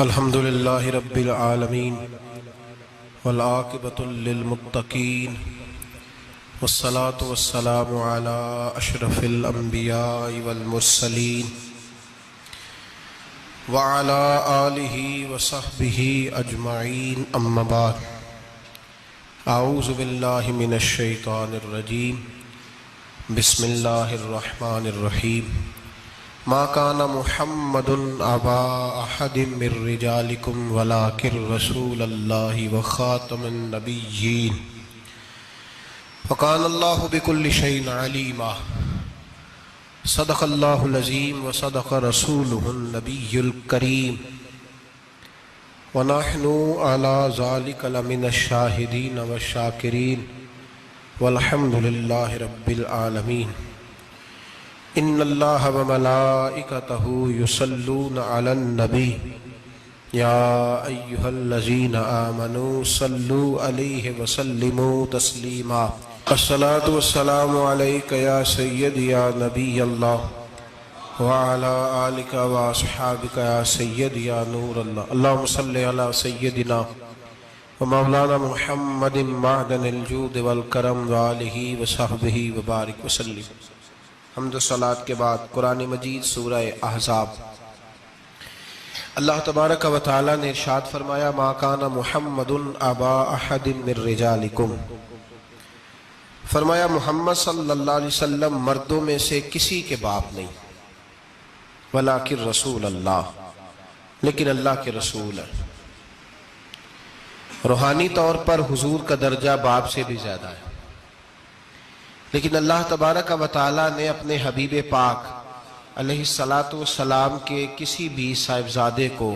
الحمد للہ رب العالمین والعاقبۃ للمتقین والصلاة والسلام علی اشرف الانبیاء والمرسلین وعلی آلہ وصحبہ اجمعین اما بعد اعوذ باللہ من الشیطان الرجیم بسم اللہ الرحمن الرحیم ما كان محمد ابا احد من رجالكم ولكن رسول الله وخاتم النبيين وكان الله بكل شيء عليما صدق الله العظيم وصدق رسوله النبي الكريم ونحن على ذلك لمن الشاهدين والشاكرين والحمد لله رب العالمين ان اللہ وملائکتہ یصلون علی النبی یا ایہا الذین آمنوا صلوا علیہ وسلموا تسلیما الصلاة والسلام علیک یا سیدی یا نبی اللہ وعلی آلک واصحابک یا سیدی یا نور اللہ اللہم صلی علی سیدنا ومولانا محمد معدن الجود والکرم وآلہ وصحبہ وبارک وسلم۔ حمد و صلاۃ کے بعد قرآن مجید سورہ احزاب۔ اللہ تبارک و تعالی نے ارشاد فرمایا ما کان محمد ابا احد من رجالکم، فرمایا محمد صلی اللہ علیہ وسلم مردوں میں سے کسی کے باپ نہیں، ولیکن رسول اللہ، لیکن اللہ کے رسول ہے۔ روحانی طور پر حضور کا درجہ باپ سے بھی زیادہ ہے، لیکن اللہ تبارک و تعالیٰ نے اپنے حبیب پاک علیہ السلام کے کسی بھی صاحبزادے کو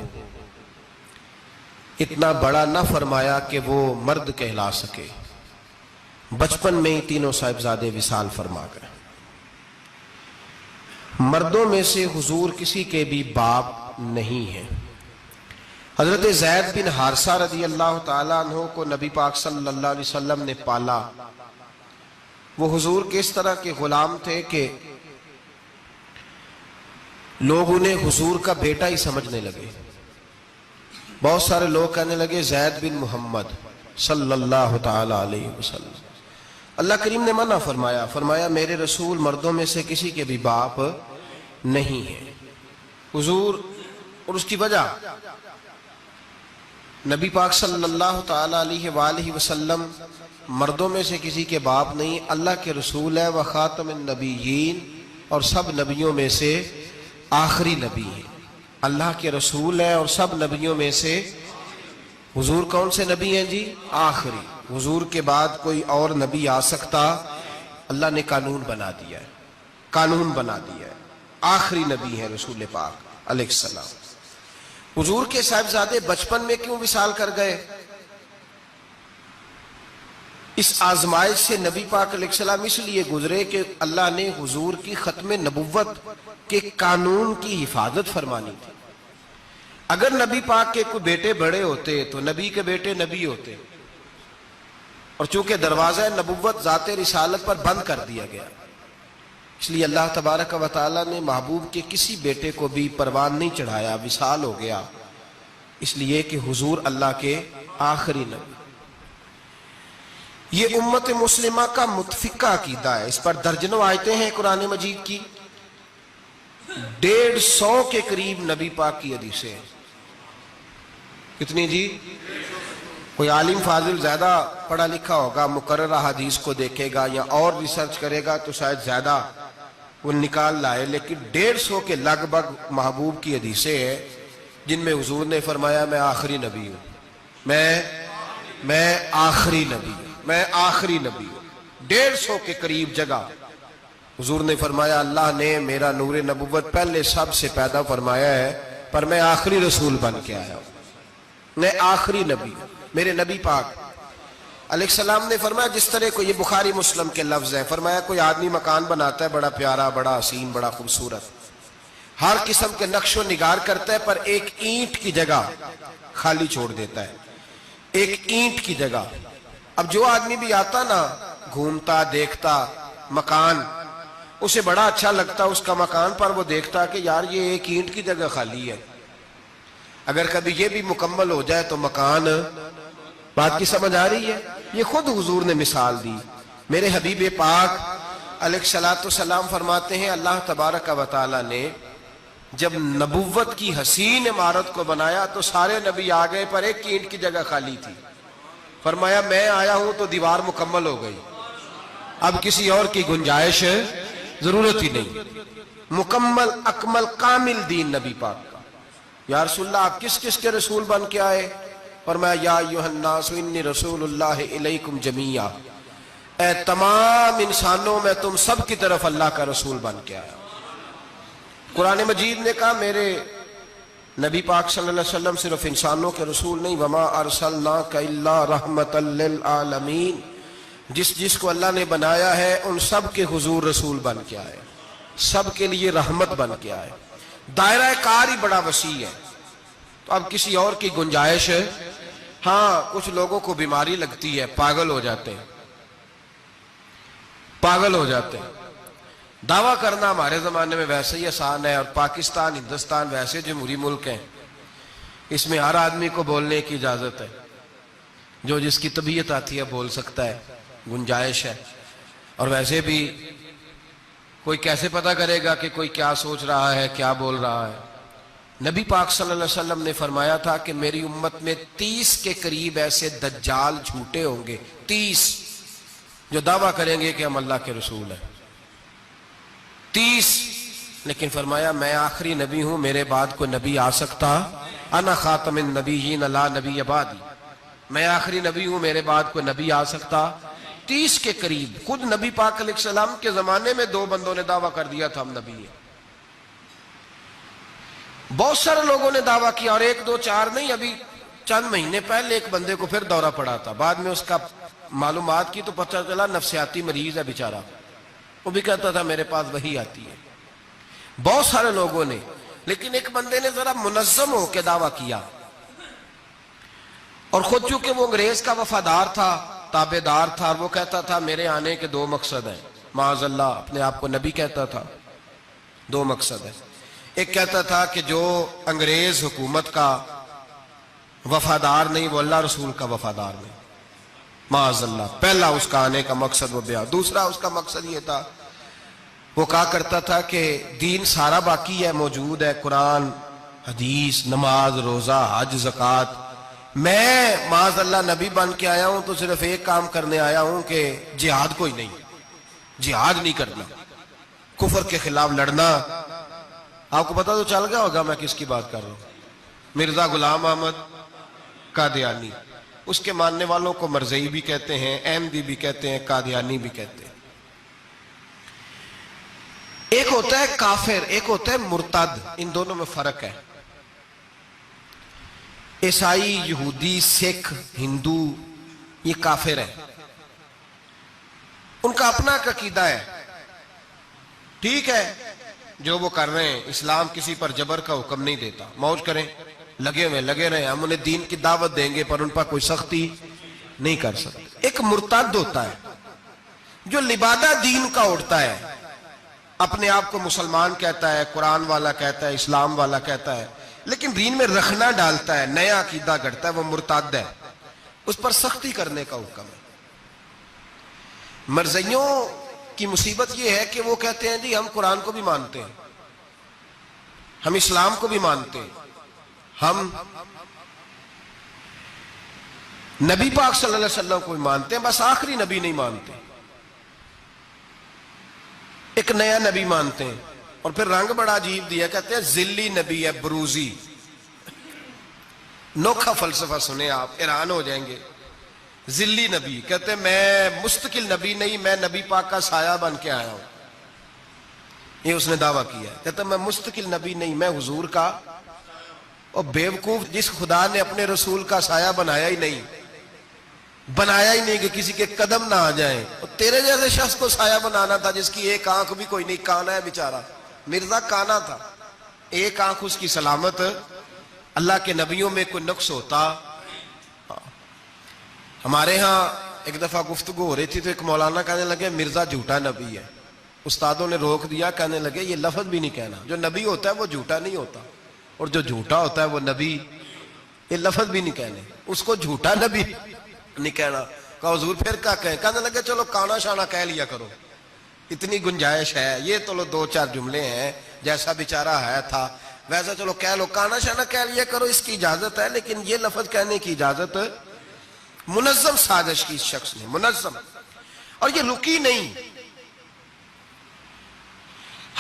اتنا بڑا نہ فرمایا کہ وہ مرد کہلا سکے۔ بچپن میں ہی تینوں صاحبزادے وصال فرما گئے۔ مردوں میں سے حضور کسی کے بھی باپ نہیں ہیں۔ حضرت زید بن حارثہ رضی اللہ تعالیٰ عنہ کو نبی پاک صلی اللہ علیہ وسلم نے پالا۔ وہ حضور کے اس طرح کے غلام تھے کہ لوگ انہیں حضور کا بیٹا ہی سمجھنے لگے۔ بہت سارے لوگ کہنے لگے زید بن محمد صلی اللہ تعالی علیہ وسلم۔ اللہ کریم نے منع فرمایا، فرمایا میرے رسول مردوں میں سے کسی کے بھی باپ نہیں ہیں۔ حضور اور اس کی وجہ نبی پاک صلی اللہ تعالی علیہ وآلہ وسلم مردوں میں سے کسی کے باپ نہیں، اللہ کے رسول ہے، وخاتم النبیین، اور سب نبیوں میں سے آخری نبی ہیں۔ اللہ کے رسول ہیں اور سب نبیوں میں سے حضور کون سے نبی ہیں جی؟ آخری۔ حضور کے بعد کوئی اور نبی آ سکتا؟ اللہ نے قانون بنا دیا ہے، قانون بنا دیا ہے۔ آخری نبی ہیں رسول پاک علیہ السلام۔ حضور کے صاحبزادے بچپن میں کیوں وصال کر گئے؟ اس آزمائش سے نبی پاک علیہ السلام اس لیے گزرے کہ اللہ نے حضور کی ختم نبوت کے قانون کی حفاظت فرمانی تھی۔ اگر نبی پاک کے کوئی بیٹے بڑے ہوتے تو نبی کے بیٹے نبی ہوتے، اور چونکہ دروازہ نبوت ذات رسالت پر بند کر دیا گیا، اس لیے اللہ تبارک و تعالی نے محبوب کے کسی بیٹے کو بھی پروان نہیں چڑھایا، وصال ہو گیا، اس لیے کہ حضور اللہ کے آخری نبی۔ یہ امت مسلمہ کا متفقہ عقیدہ ہے، اس پر درجنوں آیتیں ہیں قرآن مجید کی، 150 کے قریب نبی پاک کی حدیثیں ہیں۔ کتنی جی؟ کوئی عالم فاضل زیادہ پڑھا لکھا ہوگا، مقررہ حدیث کو دیکھے گا یا اور ریسرچ کرے گا تو شاید زیادہ وہ نکال لائے، لیکن 150 کے لگ بھگ محبوب کی حدیثیں ہیں جن میں حضور نے فرمایا میں آخری نبی ہوں، میں آخری نبی ہوں، میں آخری نبی ہوں۔ 150 کے قریب جگہ حضور نے فرمایا اللہ نے میرا نور نبوت پہلے سب سے پیدا فرمایا ہے، پر میں آخری رسول بن کے آیا ہوں، میں آخری نبی ہوں۔ میرے نبی پاک علیہ السلام نے فرمایا، جس طرح کو یہ بخاری مسلم کے لفظ ہیں، فرمایا کوئی آدمی مکان بناتا ہے بڑا پیارا، بڑا حسین، بڑا خوبصورت، ہر قسم کے نقش و نگار کرتا ہے، پر ایک اینٹ کی جگہ خالی چھوڑ دیتا ہے، ایک اینٹ کی جگہ۔ اب جو آدمی بھی آتا نا، گھومتا دیکھتا مکان، اسے بڑا اچھا لگتا اس کا مکان، پر وہ دیکھتا کہ یار یہ ایک اینٹ کی جگہ خالی ہے۔ اگر کبھی یہ بھی مکمل ہو جائے تو مکان، بات کی سمجھ آ رہی ہے؟ یہ خود حضور نے مثال دی۔ میرے حبیب پاک علیہ الصلوۃ والسلام فرماتے ہیں اللہ تبارک و تعالی نے جب نبوت کی حسین عمارت کو بنایا تو سارے نبی آ گئے پر ایک اینٹ کی جگہ خالی تھی۔ فرمایا میں آیا ہوں تو دیوار مکمل ہو گئی، اب کسی اور کی گنجائش ضرورت ہی نہیں۔ مکمل اکمل کامل دین نبی پاک کا۔ یا رسول اللہ آپ کس کس کے رسول بن کے آئے؟ فرمایا یا ایھا الناس انی رسول اللہ الیکم جمیعا، اے تمام انسانوں میں تم سب کی طرف اللہ کا رسول بن کے آیا۔ قرآن مجید نے کہا میرے نبی پاک صلی اللہ علیہ وسلم صرف انسانوں کے رسول نہیں، وما ارسلناک الا رحمتا للعالمین، جس جس کو اللہ نے بنایا ہے ان سب کے حضور رسول بن کے آئے، سب کے لیے رحمت بن کے آئے۔ دائرہ کار ہی بڑا وسیع ہے، تو اب کسی اور کی گنجائش ہے؟ ہاں کچھ لوگوں کو بیماری لگتی ہے، پاگل ہو جاتے ہیں، پاگل ہو جاتے ہیں۔ دعویٰ کرنا ہمارے زمانے میں ویسے ہی آسان ہے، اور پاکستان ہندوستان ویسے جمہوری ملک ہیں، اس میں ہر آدمی کو بولنے کی اجازت ہے، جو جس کی طبیعت آتی ہے بول سکتا ہے، گنجائش ہے۔ اور ویسے بھی کوئی کیسے پتہ کرے گا کہ کوئی کیا سوچ رہا ہے، کیا بول رہا ہے؟ نبی پاک صلی اللہ علیہ وسلم نے فرمایا تھا کہ میری امت میں 30 کے قریب ایسے دجال جھوٹے ہوں گے، 30 جو دعویٰ کریں گے کہ ہم اللہ کے رسول ہیں، 30۔ لیکن فرمایا میں آخری نبی ہوں، میرے بعد کوئی نبی آ سکتا، انا خاتم النبیین لا نبی بعدی، میں آخری نبی ہوں، میرے بعد کوئی نبی آ سکتا۔ 30 کے قریب۔ خود نبی پاک علیہ السلام کے زمانے میں 2 بندوں نے دعویٰ کر دیا تھا ہم نبی ہیں، بہت سارے لوگوں نے دعویٰ کیا، اور 1 2 4 نہیں، ابھی چند مہینے پہلے ایک بندے کو پھر دورہ پڑا تھا، بعد میں اس کا معلومات کی تو پتہ چلا نفسیاتی مریض ہے بیچارہ، وہ بھی کہتا تھا میرے پاس وحی آتی ہے۔ بہت سارے لوگوں نے، لیکن ایک بندے نے ذرا منظم ہو کے دعویٰ کیا، اور خود چونکہ وہ انگریز کا وفادار تھا، تابع دار تھا، اور وہ کہتا تھا میرے آنے کے 2 مقصد ہیں، معاذ اللہ اپنے آپ کو نبی کہتا تھا، 2 مقصد ہیں۔ ایک کہتا تھا کہ جو انگریز حکومت کا وفادار نہیں وہ اللہ رسول کا وفادار نہیں، معاذ اللہ۔ پہلا اس کا آنے کا مقصد وہ بیان۔ دوسرا اس کا مقصد یہ تھا، وہ کہا کرتا تھا کہ دین سارا باقی ہے، موجود ہے، قرآن، حدیث، نماز، روزہ، حج، زکوٰۃ، میں معاذ اللہ نبی بن کے آیا ہوں تو صرف ایک کام کرنے آیا ہوں کہ جہاد کوئی نہیں، جہاد نہیں کرنا، کفر کے خلاف لڑنا۔ آپ کو پتہ تو چل گیا ہوگا میں کس کی بات کر رہا ہوں، مرزا غلام احمد قادیانی۔ اس کے ماننے والوں کو مرزئی بھی کہتے ہیں، احمدی بھی کہتے ہیں، قادیانی بھی کہتے ہیں۔ ایک ہوتا ہے کافر، ایک ہوتا ہے مرتد، ان دونوں میں فرق ہے۔ عیسائی، یہودی، سکھ، ہندو یہ کافر ہیں، ان کا اپنا عقیدہ ہے، ٹھیک ہے جو وہ کر رہے ہیں، اسلام کسی پر جبر کا حکم نہیں دیتا، موج کریں، لگے رہے، ہم انہیں دین کی دعوت دیں گے پر ان پر کوئی سختی نہیں کر سکتے۔ ایک مرتد ہوتا ہے جو لبادہ دین کا اڑتا ہے، اپنے آپ کو مسلمان کہتا ہے، قرآن والا کہتا ہے، اسلام والا کہتا ہے، لیکن دین میں رخنا ڈالتا ہے، نیا عقیدہ گھڑتا ہے، وہ مرتد ہے، اس پر سختی کرنے کا حکم ہے۔ مرزائیوں کی مصیبت یہ ہے کہ وہ کہتے ہیں جی ہم قرآن کو بھی مانتے ہیں، ہم اسلام کو بھی مانتے ہیں، ہم نبی پاک صلی اللہ علیہ وسلم کو بھی مانتے ہیں، بس آخری نبی نہیں مانتے، ایک نیا نبی مانتے ہیں، اور پھر رنگ بڑا عجیب دیا، کہتے ہیں ذلی نبی ہے، بروزی۔ نوکھا فلسفہ سنے آپ حیران ہو جائیں گے۔ ذلی نبی کہتے ہیں میں مستقل نبی نہیں، میں نبی پاک کا سایہ بن کے آیا ہوں، یہ اس نے دعویٰ کیا ہے۔ کہتا ہے میں مستقل نبی نہیں، میں حضور کا۔ اور بیوقوف، جس خدا نے اپنے رسول کا سایہ بنایا ہی نہیں کہ کسی کے قدم نہ آ جائیں، اور تیرے جیسے شخص کو سایہ بنانا تھا جس کی ایک آنکھ بھی کوئی نہیں، کانا ہے بیچارہ، مرزا کانا تھا، ایک آنکھ اس کی سلامت۔ اللہ کے نبیوں میں کوئی نقص ہوتا؟ ہمارے ہاں ایک دفعہ گفتگو ہو رہی تھی تو ایک مولانا کہنے لگے مرزا جھوٹا نبی ہے، استادوں نے روک دیا، کہنے لگے یہ لفظ بھی نہیں کہنا، جو نبی ہوتا ہے وہ جھوٹا نہیں ہوتا، اور جو جھوٹا ہوتا ہے وہ نبی یہ لفظ بھی نہیں کہنے، اس کو جھوٹا نبی نہیں کہنا. کہا حضور پھر کیا کہیں؟ کہنے لگے چلو کانا شانا کہہ لیا کرو، اتنی گنجائش ہے، یہ تو لو 2-4 جملے ہیں، جیسا بیچارہ ہے تھا ویسا چلو کہہ لو، کانا شانا کہہ لیا کرو، اس کی اجازت ہے، لیکن یہ لفظ کہنے کی اجازت منظم سازش کی اس شخص نے، منظم. اور یہ رکی نہیں.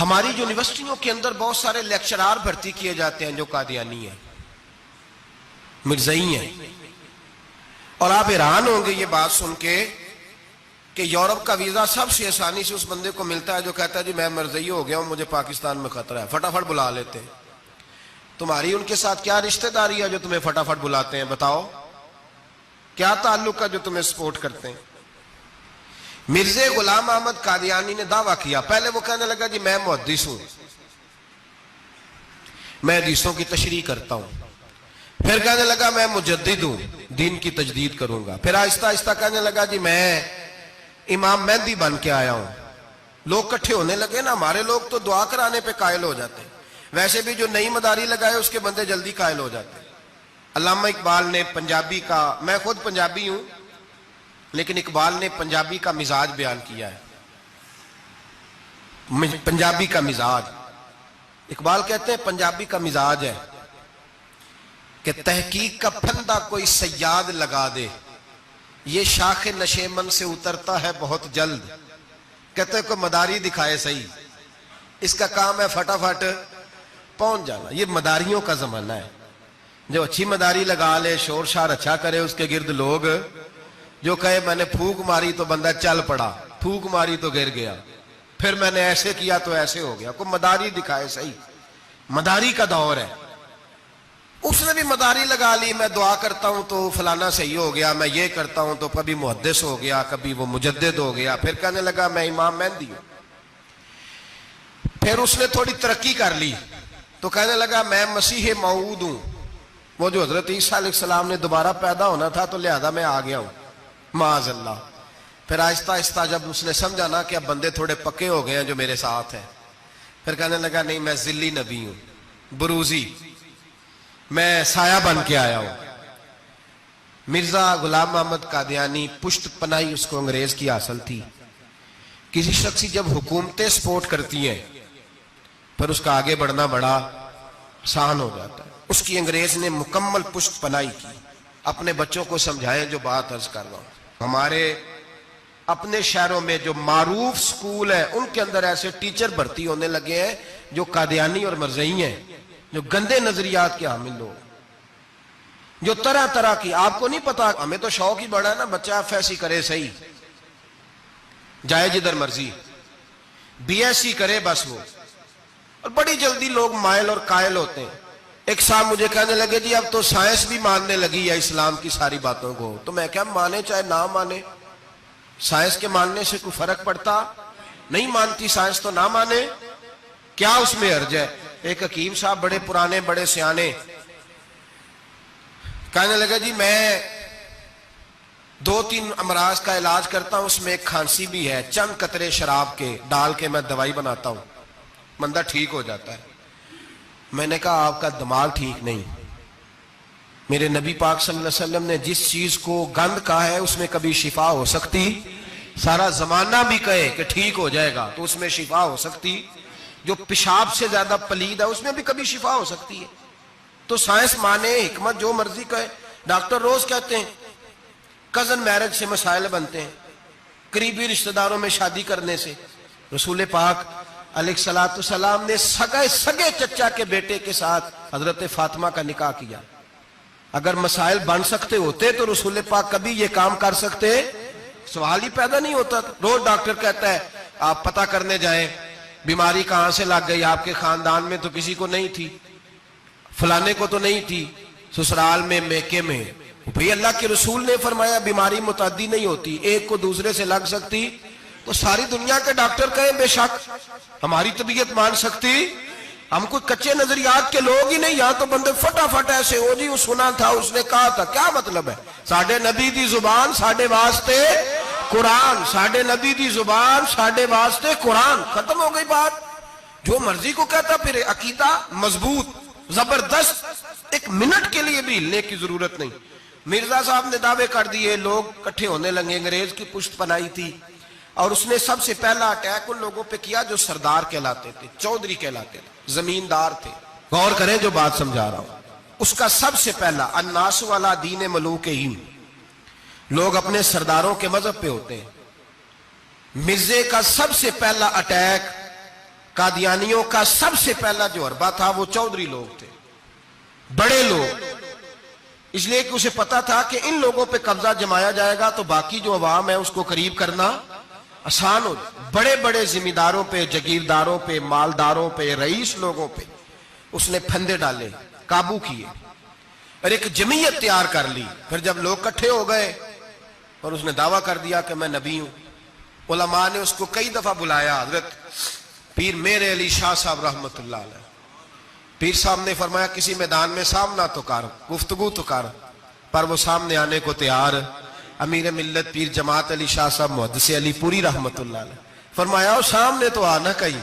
ہماری یونیورسٹیوں کے اندر بہت سارے لیکچرار بھرتی کیے جاتے ہیں جو قادیانی ہیں، مرزائی ہیں، اور آپ حیران ہوں گے یہ بات سن کے کہ یورپ کا ویزا سب سے آسانی سے اس بندے کو ملتا ہے جو کہتا ہے جی میں مرزائی ہو گیا ہوں، مجھے پاکستان میں خطرہ ہے، فٹافٹ بلا لیتے ہیں. تمہاری ان کے ساتھ کیا رشتہ داری ہے جو تمہیں فٹافٹ بلاتے ہیں؟ بتاؤ کیا تعلق ہے جو تمہیں سپورٹ کرتے ہیں؟ مرزا غلام احمد قادیانی نے دعویٰ کیا، پہلے وہ کہنے لگا جی میں محدث ہوں، میں حدیثوں کی تشریح کرتا ہوں. پھر کہنے لگا میں مجدد ہوں، دین کی تجدید کروں گا. پھر آہستہ آہستہ کہنے لگا جی میں امام مہدی بن کے آیا ہوں. لوگ کٹھے ہونے لگے نا، ہمارے لوگ تو دعا کرانے پہ قائل ہو جاتے ہیں، ویسے بھی جو نئی مداری لگائے اس کے بندے جلدی قائل ہو جاتے ہیں. علامہ اقبال نے پنجابی کا، میں خود پنجابی ہوں لیکن اقبال نے پنجابی کا مزاج بیان کیا ہے. پنجابی کا مزاج، اقبال کہتے ہیں پنجابی کا مزاج ہے کہ تحقیق کا پھندہ کوئی سیاد لگا دے، یہ شاخ نشیمن سے اترتا ہے بہت جلد. کہتے ہیں کوئی مداری دکھائے صحیح، اس کا کام ہے فٹافٹ پہنچ جانا. یہ مداریوں کا زمانہ ہے، جو اچھی مداری لگا لے، شور شار اچھا کرے، اس کے گرد لوگ، جو کہے میں نے پھونک ماری تو بندہ چل پڑا، پھونک ماری تو گر گیا، پھر میں نے ایسے کیا تو ایسے ہو گیا. کوئی مداری دکھائے صحیح، مداری کا دور ہے. اس نے بھی مداری لگا لی، میں دعا کرتا ہوں تو فلانا صحیح ہو گیا، میں یہ کرتا ہوں تو کبھی محدث ہو گیا، کبھی وہ مجدد ہو گیا. پھر کہنے لگا میں امام مہدی ہوں. پھر اس نے تھوڑی ترقی کر لی تو کہنے لگا میں مسیح موعود ہوں، وہ جو حضرت عیسیٰ علیہ السلام نے دوبارہ پیدا ہونا تھا تو لہذا میں آ گیا ہوں، معاذ اللہ. پھر آہستہ آہستہ جب اس نے سمجھا نا کہ اب بندے تھوڑے پکے ہو گئے ہیں جو میرے ساتھ ہیں، پھر کہنے لگا نہیں میں ذلی نبی ہوں، بروزی، میں سایہ بن کے آیا ہوں. مرزا غلام احمد قادیانی پشت پناہی اس کو انگریز کی حاصل تھی. کسی شخصی جب حکومتیں سپورٹ کرتی ہیں پھر اس کا آگے بڑھنا بڑا آسان ہو جاتا ہے. اس کی انگریز نے مکمل پشت پناہی کی. اپنے بچوں کو سمجھائیں جو بات عرض کر رہا ہوں. ہمارے اپنے شہروں میں جو معروف سکول ہیں ان کے اندر ایسے ٹیچر بھرتی ہونے لگے ہیں جو قادیانی اور مرزائی ہیں، جو گندے نظریات کے حامل لوگ، جو طرح طرح کی، آپ کو نہیں پتا، ہمیں تو شوق ہی بڑا ہے نا، بچہ ایف ایس سی کرے صحیح، جائے جدھر مرضی، بی ایس سی کرے بس وہ، اور بڑی جلدی لوگ مائل اور قائل ہوتے ہیں. ایک صاحب مجھے کہنے لگے جی اب تو سائنس بھی ماننے لگی ہے اسلام کی ساری باتوں کو. تو میں کیا مانے چاہے نہ مانے، سائنس کے ماننے سے کوئی فرق پڑتا؟ نہیں مانتی سائنس تو نہ مانے، کیا اس میں حرج ہے؟ ایک حکیم صاحب بڑے پرانے بڑے سیانے کہنے لگا جی میں 2-3 امراض کا علاج کرتا ہوں، اس میں ایک کھانسی بھی ہے، چند قطرے شراب کے ڈال کے میں دوائی بناتا ہوں، بندہ ٹھیک ہو جاتا ہے. میں نے کہا آپ کا دماغ ٹھیک نہیں. میرے نبی پاک صلی اللہ علیہ وسلم نے جس چیز کو گند کہا ہے اس میں کبھی شفا ہو سکتی، سارا زمانہ بھی کہے کہ ٹھیک ہو جائے گا تو اس میں شفا ہو سکتی. جو پیشاب سے زیادہ پلید ہے اس میں بھی کبھی شفا ہو سکتی ہے. تو سائنس مانے، حکمت جو مرضی کہے. ڈاکٹر روز کہتے ہیں کزن میرج سے مسائل بنتے ہیں، قریبی رشتہ داروں میں شادی کرنے سے. رسول پاک علیہ الصلوۃ والسلام نے سگے چچا کے بیٹے کے ساتھ حضرت فاطمہ کا نکاح کیا. اگر مسائل بن سکتے ہوتے تو رسول پاک کبھی یہ کام کر سکتے؟ سوال ہی پیدا نہیں ہوتا. روز ڈاکٹر کہتا ہے آپ پتہ کرنے جائیں بیماری کہاں سے لگ گئی، آپ کے خاندان میں تو کسی کو نہیں تھی، فلانے کو تو نہیں تھی، سسرال میں میکے میں. بھئی اللہ کے رسول نے فرمایا بیماری متعدی نہیں ہوتی، ایک کو دوسرے سے لگ سکتی. تو ساری دنیا کے ڈاکٹر کہیں بے شک ہماری طبیعت مان سکتی، ہم کوئی کچے نظریات کے لوگ ہی نہیں. یہاں تو بندے فٹافٹ ایسے ہو جی وہ سنا تھا اس نے کہا تھا. کیا مطلب ہے؟ ساڈے نبی دی زبان ساڈے واسطے قرآن، ساڈے نبی دی زبان ساڈے واسطے قرآن، ختم ہو گئی بات. جو مرضی کو کہتا. پھر عقیدہ مضبوط، زبردست، ایک منٹ کے لیے بھی ہلنے کی ضرورت نہیں۔ مرزا صاحب نے دعوے کر دیے، لوگ کٹھے ہونے لگے، انگریز کی پشت پنائی تھی، اور اس نے سب سے پہلا اٹیک ان لوگوں پہ کیا جو سردار کہلاتے تھے، چودھری کہلاتے تھے، زمیندار تھے۔ غور کریں جو بات سمجھا رہا ہوں۔ اس کا سب سے پہلا الناس والا دین ملوکہم، لوگ اپنے سرداروں کے مذہب پہ ہوتے ہیں۔ مرزے کا سب سے پہلا اٹیک، قادیانیوں کا سب سے پہلا جو حربہ تھا وہ چودھری لوگ تھے، بڑے لوگ، اس لیے کہ اسے پتا تھا کہ ان لوگوں پہ قبضہ جمایا جائے گا تو باقی جو عوام ہے اس کو قریب کرنا آسان ہو جائے۔ بڑے بڑے ذمہ داروں پہ، جگیرداروں پہ، مالداروں پہ، رئیس لوگوں پہ اس نے پھندے ڈالے، قابو کیے، اور ایک جمعیت تیار کر لی۔ پھر جب لوگ کٹھے ہو گئے اور اس نے دعویٰ کر دیا کہ میں نبی ہوں، علماء نے اس کو کئی دفعہ بلایا، حضرت پیر میرے علی شاہ صاحب رحمت اللہ علیہ، پیر صاحب نے فرمایا کسی میدان میں سامنا تو کر، گفتگو تو کر، پر وہ سامنے آنے کو تیار۔ امیر ملت پیر جماعت علی شاہ صاحب محدث علی پوری رحمت اللہ علیہ فرمایا سامنے تو آنا کہیں،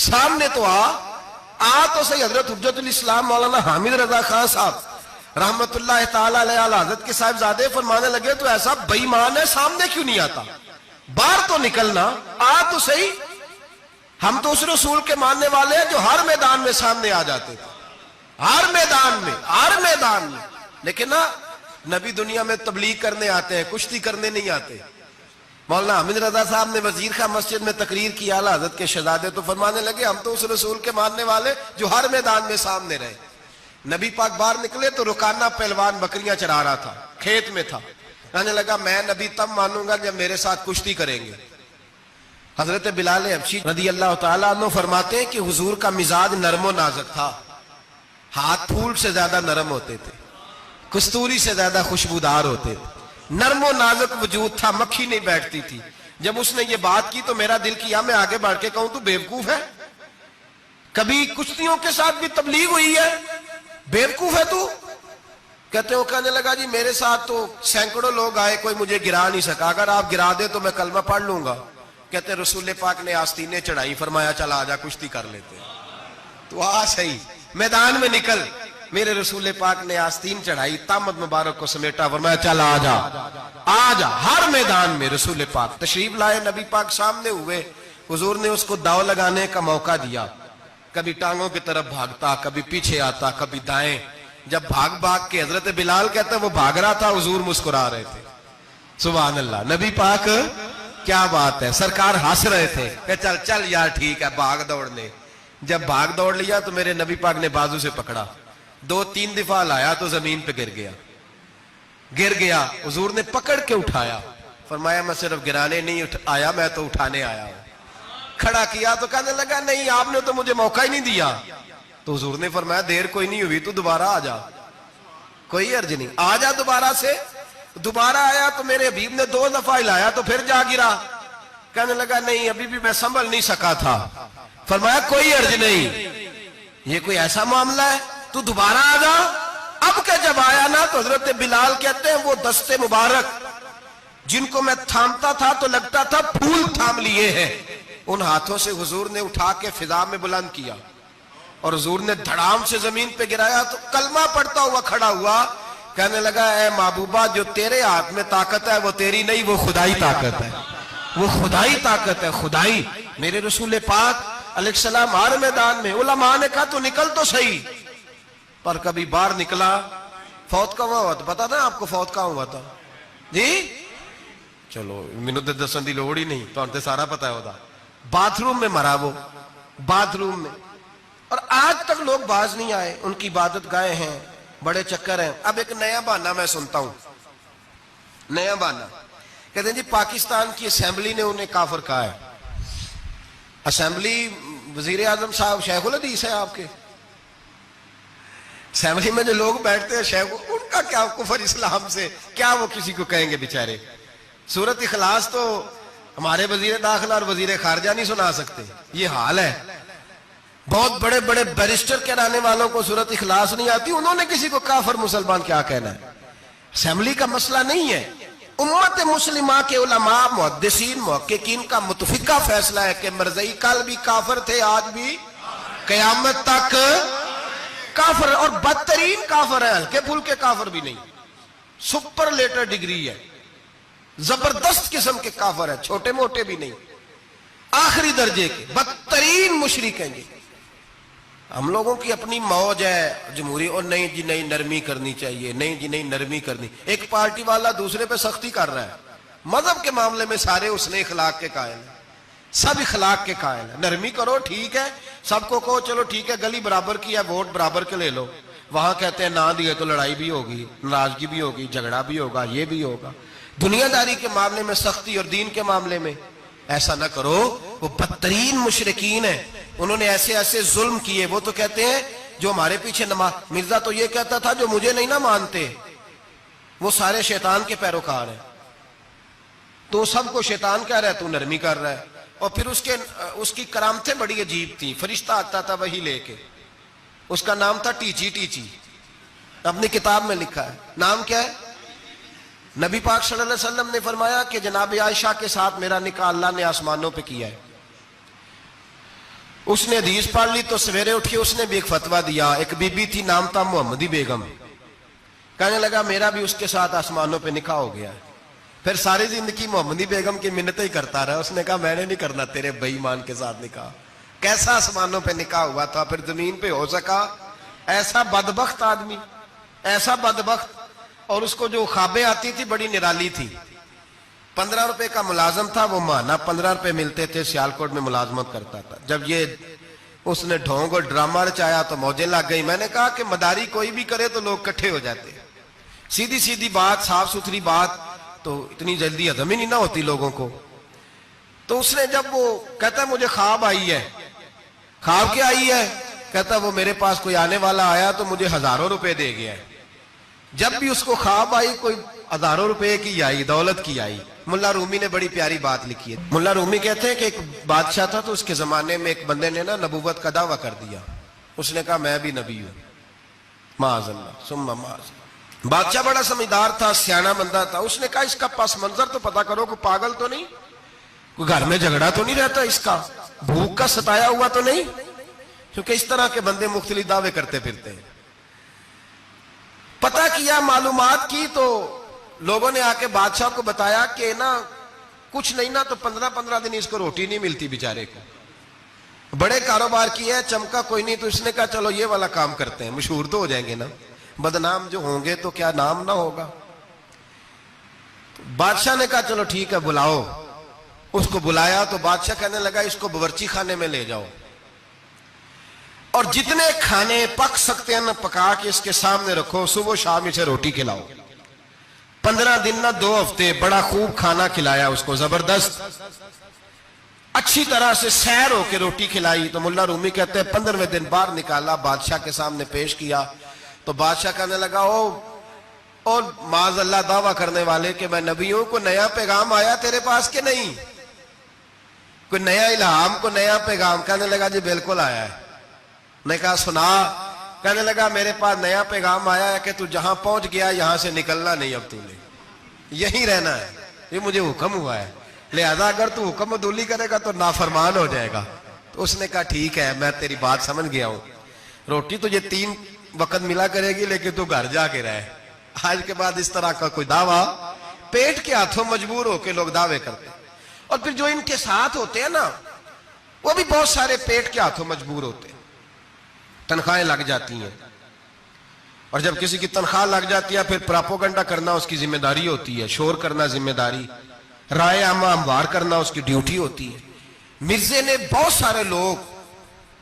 سامنے تو آ تو صحیح۔ حضرت حجت الاسلام مولانا حامد رضا خان صاحب رحمت اللہ تعالی علیہ حضرت کے صاحبزادے فرمانے لگے تو ایسا بے ایمان ہے، سامنے کیوں نہیں آتا، باہر تو نکلنا، آ تو صحیح۔ ہم تو اس رسول کے ماننے والے ہیں جو ہر میدان میں سامنے آ جاتے تھے، ہر میدان میں، ہر میدان میں، لیکن نا نبی دنیا میں تبلیغ کرنے آتے ہیں، کشتی کرنے نہیں آتے۔ مولانا حامد رضا صاحب نے وزیر خان مسجد میں تقریر کی، اعلیٰ حضرت کے شہزادے تو فرمانے لگے ہم تو اس رسول کے ماننے والے جو ہر میدان میں سامنے رہے۔ نبی پاک باہر نکلے تو رکانہ پہلوان بکریاں چرا رہا تھا، کھیت میں تھا، کہنے لگا میں نبی تب مانوں گا جب میرے ساتھ کشتی کریں گے۔ حضرت بلال حبشی رضی اللہ تعالیٰ عنہ فرماتے ہیں کہ حضور کا مزاج نرم و نازک تھا، ہاتھ پھول سے زیادہ نرم ہوتے تھے، کستوری سے زیادہ خوشبودار ہوتے تھے، نرم و نازک وجود تھا، مکھی نہیں بیٹھتی تھی۔ جب اس نے یہ بات کی تو میرا دل کیا میں آگے بڑھ کے کہوں تو بیوقوف ہے، کبھی کشتیوں کے ساتھ بھی تبلیغ ہوئی ہے، بیوقوف ہے تو؟ کہتے ہو، کہنے لگا جی میرے ساتھ تو سینکڑوں لوگ آئے، کوئی مجھے گرا نہیں سکا، اگر آپ گرا دے تو میں کلمہ پڑھ لوں گا۔ کہتے رسول پاک نے آستینیں چڑھائی، فرمایا چل آجا کشتی کر لیتے، تو آ صحیح میدان میں نکل۔ میرے رسول پاک نے آستین چڑھائی، تامت مبارک کو سمیٹا، فرمایا چل آجا آجا۔ ہر میدان میں رسول پاک تشریف لائے، نبی پاک سامنے ہوئے، حضور نے اس کو داؤ لگانے کا موقع دیا، کبھی ٹانگوں کی طرف بھاگتا، کبھی پیچھے آتا، کبھی دائیں۔ جب بھاگ بھاگ کے حضرت بلال کہتا وہ بھاگ رہا تھا، حضور مسکرا رہے تھے، سبحان اللہ۔ نبی پاک کیا بات ہے، سرکار ہنس رہے تھے کہ چل چل یار ٹھیک ہے، بھاگ دوڑ لے۔ جب بھاگ دوڑ لیا تو میرے نبی پاک نے بازو سے پکڑا، 2-3 دفعہ لایا تو زمین پہ گر گیا۔ حضور نے پکڑ کے اٹھایا، فرمایا میں صرف گرانے نہیں آیا، میں تو اٹھانے آیا ہوں۔ کھڑا کیا تو کہنے لگا نہیں آپ نے تو مجھے موقع ہی نہیں دیا۔ تو حضور نے فرمایا دیر کوئی نہیں ہوئی، تو دوبارہ آ جا، کوئی عرض نہیں، آ جا دوبارہ سے۔ دوبارہ آیا تو میرے حبیب نے 2 دفعہ ہلایا تو پھر جا گرا، کہنے لگا نہیں ابھی بھی میں سنبھل نہیں سکا تھا۔ فرمایا کوئی عرض نہیں، یہ کوئی ایسا معاملہ ہے، تو دوبارہ آ جا۔ اب کہ جب آیا نا تو حضرت بلال کہتے ہیں وہ دستے مبارک جن کو میں تھامتا تھا تو لگتا تھا پھول تھام لیے ہیں، ان ہاتھوں سے حضور نے اٹھا کے فضا میں بلند کیا، اور حضور نے دھڑام سے زمین پہ گرایا تو کلمہ پڑھتا ہوا کھڑا ہوا، کہنے لگا اے محبوبہ جو تیرے ہاتھ میں طاقت ہے وہ تیری نہیں، وہ خدائی طاقت ہے، وہ خدائی طاقت ہے، خدائی۔ میرے رسول پاک علیہ السلام ہر میدان میں، علماء نے کہا تو نکل تو صحیح، پر کبھی باہر نکلا، فوت کا ہوا تھا، پتا نا آپ کو فوت کہاں ہوا تھا جی؟ چلو مینوں تے دسن دی لوڑ ہی نہیں، تہاں تے سارا پتا ہے ہوتا، باتھ روم میں مرا، وہ باتھ روم میں، اور آج تک لوگ باز نہیں آئے، ان کی عبادت گاہیں ہیں، بڑے چکر ہیں۔ اب ایک نیا بہانہ میں سنتا ہوں، نیا بہانہ، کہتے ہیں جی پاکستان کی اسمبلی نے انہیں کافر کہا ہے۔ اسمبلی وزیر اعظم صاحب شیخ الحدیث ہے آپ کے، اسمبلی میں جو لوگ بیٹھتے ہیں شیخ، ان کا کیا کفر اسلام سے، کیا وہ کسی کو کہیں گے بیچارے؟ سورت اخلاص تو ہمارے وزیر داخلہ اور وزیر خارجہ نہیں سنا سکتے، یہ حال ہے۔ بہت بڑے بڑے بیرسٹر کہلانے والوں کو سورت اخلاص نہیں آتی، انہوں نے کسی کو کافر مسلمان کیا کہنا ہے؟ اسمبلی کا مسئلہ نہیں ہے، امت مسلمہ کے علماء محدثین محققین کا متفقہ فیصلہ ہے کہ مرزائی کل بھی کافر تھے، آج بھی قیامت تک کافر اور بدترین کافر ہے، ہلکے پھلکے کافر بھی نہیں، سپرلیٹر ڈگری ہے، زبردست قسم کے کافر ہے، چھوٹے موٹے بھی نہیں، آخری درجے کے بدترین مشرک ہیں جی۔ ہم لوگوں کی اپنی موج ہے جمہوری، اور نہیں جی نہیں نرمی کرنی چاہیے، نہیں جی نہیں نرمی کرنی، ایک پارٹی والا دوسرے پہ سختی کر رہا ہے، مذہب کے معاملے میں سارے اس نے اخلاق کے قائل ہیں، سب اخلاق کے قائل ہیں، نرمی کرو ٹھیک ہے، سب کو کہو چلو ٹھیک ہے گلی برابر کی ہے ووٹ برابر کے لے لو، وہاں کہتے ہیں نہ دیے تو لڑائی بھی ہوگی، ناراضگی بھی ہوگی، جھگڑا بھی ہوگا، یہ بھی ہوگا، دنیا داری کے معاملے میں سختی اور دین کے معاملے میں ایسا نہ کرو۔ وہ بدترین مشرکین ہیں، انہوں نے ایسے ایسے ظلم کیے، وہ تو کہتے ہیں جو ہمارے پیچھے نماز، مرزا تو یہ کہتا تھا جو مجھے نہیں نہ مانتے وہ سارے شیطان کے پیروکار ہیں، تو سب کو شیطان کہہ رہا ہے، تو نرمی کر رہا ہے۔ اور پھر اس کی کرامتیں بڑی عجیب تھیں، فرشتہ آتا تھا وہی لے کے، اس کا نام تھا ٹیچی ٹیچی، اپنی کتاب میں لکھا ہے، نام کیا ہے؟ نبی پاک صلی اللہ علیہ وسلم نے فرمایا کہ جناب عائشہ کے ساتھ میرا نکاح اللہ نے آسمانوں پہ کیا ہے۔ اس نے حدیث پڑھ لی تو سویرے اٹھی اس نے بھی ایک فتویٰ دیا، ایک بی بی تھی نام تھا محمدی بیگم، کہنے لگا میرا بھی اس کے ساتھ آسمانوں پہ نکاح ہو گیا ہے۔ پھر ساری زندگی محمدی بیگم کی منتیں ہی کرتا رہا، اس نے کہا میں نے نہیں کرنا تیرے بے ایمان کے ساتھ نکاح، کیسا آسمانوں پہ نکاح ہوا تھا، پھر زمین پہ ہو سکا؟ ایسا بدبخت آدمی، ایسا بدبخت، اور اس کو جو خوابیں آتی تھی بڑی نرالی تھی، 15 روپے کا ملازم تھا، وہ ماہانہ 15 روپے ملتے تھے، سیالکوٹ میں ملازمت کرتا تھا۔ جب یہ اس نے ڈھونگ اور ڈرامہ رچایا تو موجیں لگ گئی۔ میں نے کہا کہ مداری کوئی بھی کرے تو لوگ کٹھے ہو جاتے، سیدھی سیدھی بات، صاف ستھری بات تو اتنی جلدی ہضم ہی نہیں نہ ہوتی لوگوں کو۔ تو اس نے جب وہ کہتا ہے مجھے خواب آئی ہے، خواب کیا آئی ہے؟ کہتا وہ میرے پاس کوئی آنے والا آیا تو مجھے ہزاروں روپے دے گیا ہے۔ جب بھی اس کو خواب آئی کوئی ہزاروں روپے کی آئی، دولت کی آئی۔ ملا رومی نے بڑی پیاری بات لکھی ہے، ملا رومی کہتے ہیں کہ ایک بادشاہ تھا تو اس کے زمانے میں ایک بندے نے نا نبوت کا دعویٰ کر دیا، اس نے کہا میں بھی نبی ہوں، معاذ اللہ ثم معاذ اللہ۔ بادشاہ بڑا سمجھدار تھا، سیانہ بندہ تھا، اس نے کہا اس کا پس منظر تو پتا کرو، کوئی پاگل تو نہیں، کوئی گھر میں جھگڑا تو نہیں رہتا، اس کا بھوک کا ستایا ہوا تو نہیں، کیونکہ اس طرح کے بندے مختلف دعوے کرتے پھرتے ہیں۔ پتہ کیا، معلومات کی، تو لوگوں نے آ کے بادشاہ کو بتایا کہ نا کچھ نہیں نا تو 15 دن اس کو روٹی نہیں ملتی بیچارے کو، بڑے کاروبار کی ہے، چمکا کوئی نہیں، تو اس نے کہا چلو یہ والا کام کرتے ہیں، مشہور تو ہو جائیں گے نا، بدنام جو ہوں گے تو کیا نام نہ ہوگا۔ بادشاہ نے کہا چلو ٹھیک ہے بلاؤ، اس کو بلایا تو بادشاہ کہنے لگا اس کو باورچی خانے میں لے جاؤ اور جتنے کھانے پک سکتے ہیں نا پکا کے اس کے سامنے رکھو، صبح شام اسے روٹی کھلاؤ۔ 15 دن نہ 2 ہفتے بڑا خوب کھانا کھلایا اس کو، زبردست اچھی طرح سے سیر ہو کے روٹی کھلائی۔ تو ملا رومی کہتے ہیں 15ویں دن باہر نکالا، بادشاہ کے سامنے پیش کیا تو بادشاہ کہنے لگا او معاذ اللہ دعویٰ کرنے والے کہ میں نبی ہوں، کوئی نیا پیغام آیا تیرے پاس کہ نہیں، کوئی نیا الہام، کوئی نیا پیغام؟ کہنے لگا جی بالکل آیا ہے۔ نے کہا سنا؟ کہنے لگا میرے پاس نیا پیغام آیا ہے کہ تو جہاں پہنچ گیا یہاں سے نکلنا نہیں، اب تو نے یہیں رہنا ہے، یہ مجھے حکم ہوا ہے، لہذا اگر تو حکم عدولی کرے گا تو نافرمان ہو جائے گا۔ تو اس نے کہا ٹھیک ہے میں تیری بات سمجھ گیا ہوں، روٹی تو یہ 3 وقت ملا کرے گی لیکن تو گھر جا کے رہے۔ آج کے بعد اس طرح کا کوئی دعویٰ، پیٹ کے ہاتھوں مجبور ہو کے لوگ دعوے کرتے ہیں، اور پھر جو ان کے ساتھ ہوتے ہیں نا وہ بھی بہت سارے پیٹ کے ہاتھوں مجبور ہوتے ہیں، تنخواہیں لگ جاتی ہیں، اور جب کسی کی تنخواہ لگ جاتی ہے پھر پراپوگنڈا کرنا اس کی ذمہ داری ہوتی ہے، شور کرنا ذمہ داری، رائے عامہ ہموار کرنا اس کی ڈیوٹی ہوتی ہے۔ مرزے نے بہت سارے لوگ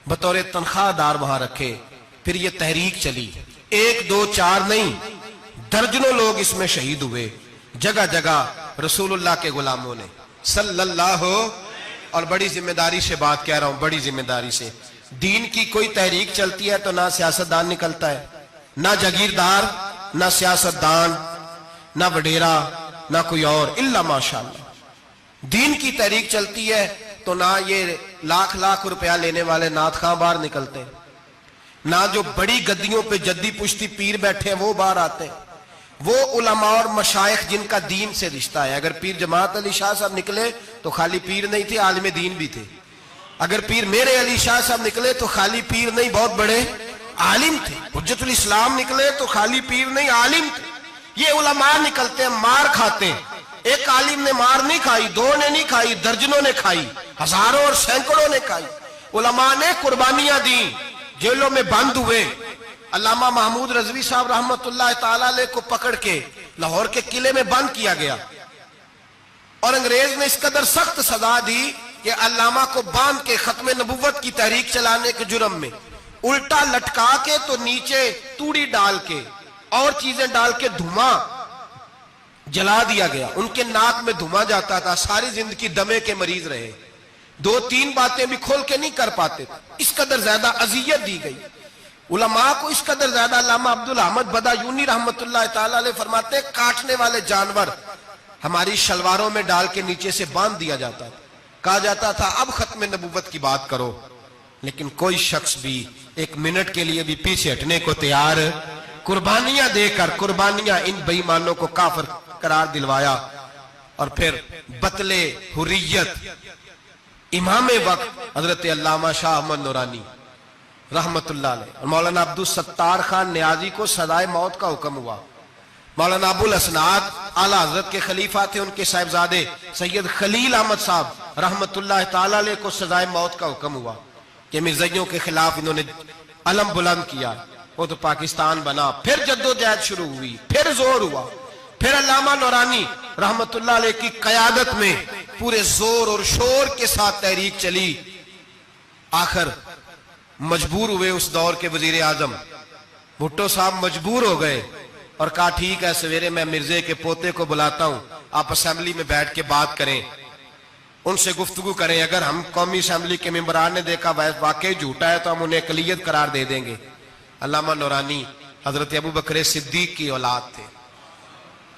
بطور تنخواہ دار وہاں رکھے، پھر یہ تحریک چلی، 1 2 4 نہیں، درجنوں لوگ اس میں شہید ہوئے، جگہ جگہ رسول اللہ کے غلاموں نے صلی اللہ، اور بڑی ذمہ داری سے بات کہہ رہا ہوں، بڑی ذمہ داری سے، دین کی کوئی تحریک چلتی ہے تو نہ سیاستدان نکلتا ہے، نہ جاگیردار، نہ سیاستدان، نہ وڈیرا، نہ کوئی اور، الا ماشاءاللہ۔ دین کی تحریک چلتی ہے تو نہ یہ لاکھ روپیہ لینے والے نعت خواں باہر نکلتے ہیں، نہ جو بڑی گدیوں پہ جدی پشتی پیر بیٹھے ہیں وہ باہر آتے ہیں، وہ علماء اور مشائخ جن کا دین سے رشتہ ہے۔ اگر پیر جماعت علی شاہ صاحب نکلے تو خالی پیر نہیں تھے، عالم دین بھی تھے، اگر پیر میرے علی شاہ صاحب نکلے تو خالی پیر نہیں، بہت بڑے عالم تھے. حجت الاسلام نکلے تو خالی پیر نہیں، عالم تھے. یہ علماء نکلتے ہیں مار کھاتے ہیں. ایک عالم نے مار نہیں کھائی، دو نے نہیں کھائی، درجنوں نے کھائی، ہزاروں اور سینکڑوں نے کھائی. علماء نے قربانیاں دیں، جیلوں میں بند ہوئے. علامہ محمود رضوی صاحب رحمت اللہ تعالی علیہ کو پکڑ کے لاہور کے قلعے میں بند کیا گیا، اور انگریز نے اس قدر سخت سزا دی کہ علامہ کو باندھ کے ختم نبوت کی تحریک چلانے کے جرم میں الٹا لٹکا کے تو نیچے توڑی ڈال کے اور چیزیں ڈال کے دھواں جلا دیا گیا. ان کے ناک میں دھواں جاتا تھا. ساری زندگی دمے کے مریض رہے، دو تین باتیں بھی کھول کے نہیں کر پاتے تھے. اس قدر زیادہ اذیت دی گئی علماء کو، اس قدر زیادہ. علامہ عبدالحمد بدایونی رحمت اللہ تعالی علیہ فرماتے ہیں کاٹنے والے جانور ہماری شلواروں میں ڈال کے نیچے سے باندھ دیا جاتا تھا. کہا جاتا تھا اب ختم نبوت کی بات کرو، لیکن کوئی شخص بھی ایک منٹ کے لیے بھی پیچھے ہٹنے کو تیار. قربانیاں دے کر قربانیاں ان بے ایمانوں کو کافر قرار دلوایا. اور پھر بطل حریت امام وقت حضرت علامہ شاہ احمد نورانی رحمت اللہ علیہ اور مولانا عبدالستار خان نیازی کو سزائے موت کا حکم ہوا. مولانا ابو الاسناد اعلیٰ حضرت کے خلیفہ تھے، ان کے صاحبزادے سید خلیل احمد صاحب رحمت اللہ تعالی علیہ کو سزائے موت کا حکم ہوا کہ مرزائیوں کے خلاف انہوں نے علم بلند کیا. وہ تو پاکستان بنا. پھر جدوجہد شروع ہوئی، پھر زور ہوا. پھر علامہ نورانی رحمت اللہ علیہ کی قیادت میں پورے زور اور شور کے ساتھ تحریک چلی. آخر مجبور ہوئے اس دور کے وزیر اعظم بھٹو صاحب مجبور ہو گئے اور کہا ٹھیک ہے سویرے میں مرزے کے پوتے کو بلاتا ہوں، آپ اسمبلی میں بیٹھ کے بات کریں، ان سے گفتگو کریں. اگر ہم قومی اسمبلی کے ممبران نے دیکھا واقعی جھوٹا ہے تو ہم انہیں اقلیت قرار دے دیں گے. علامہ نورانی حضرت ابو بکر صدیق کی اولاد تھے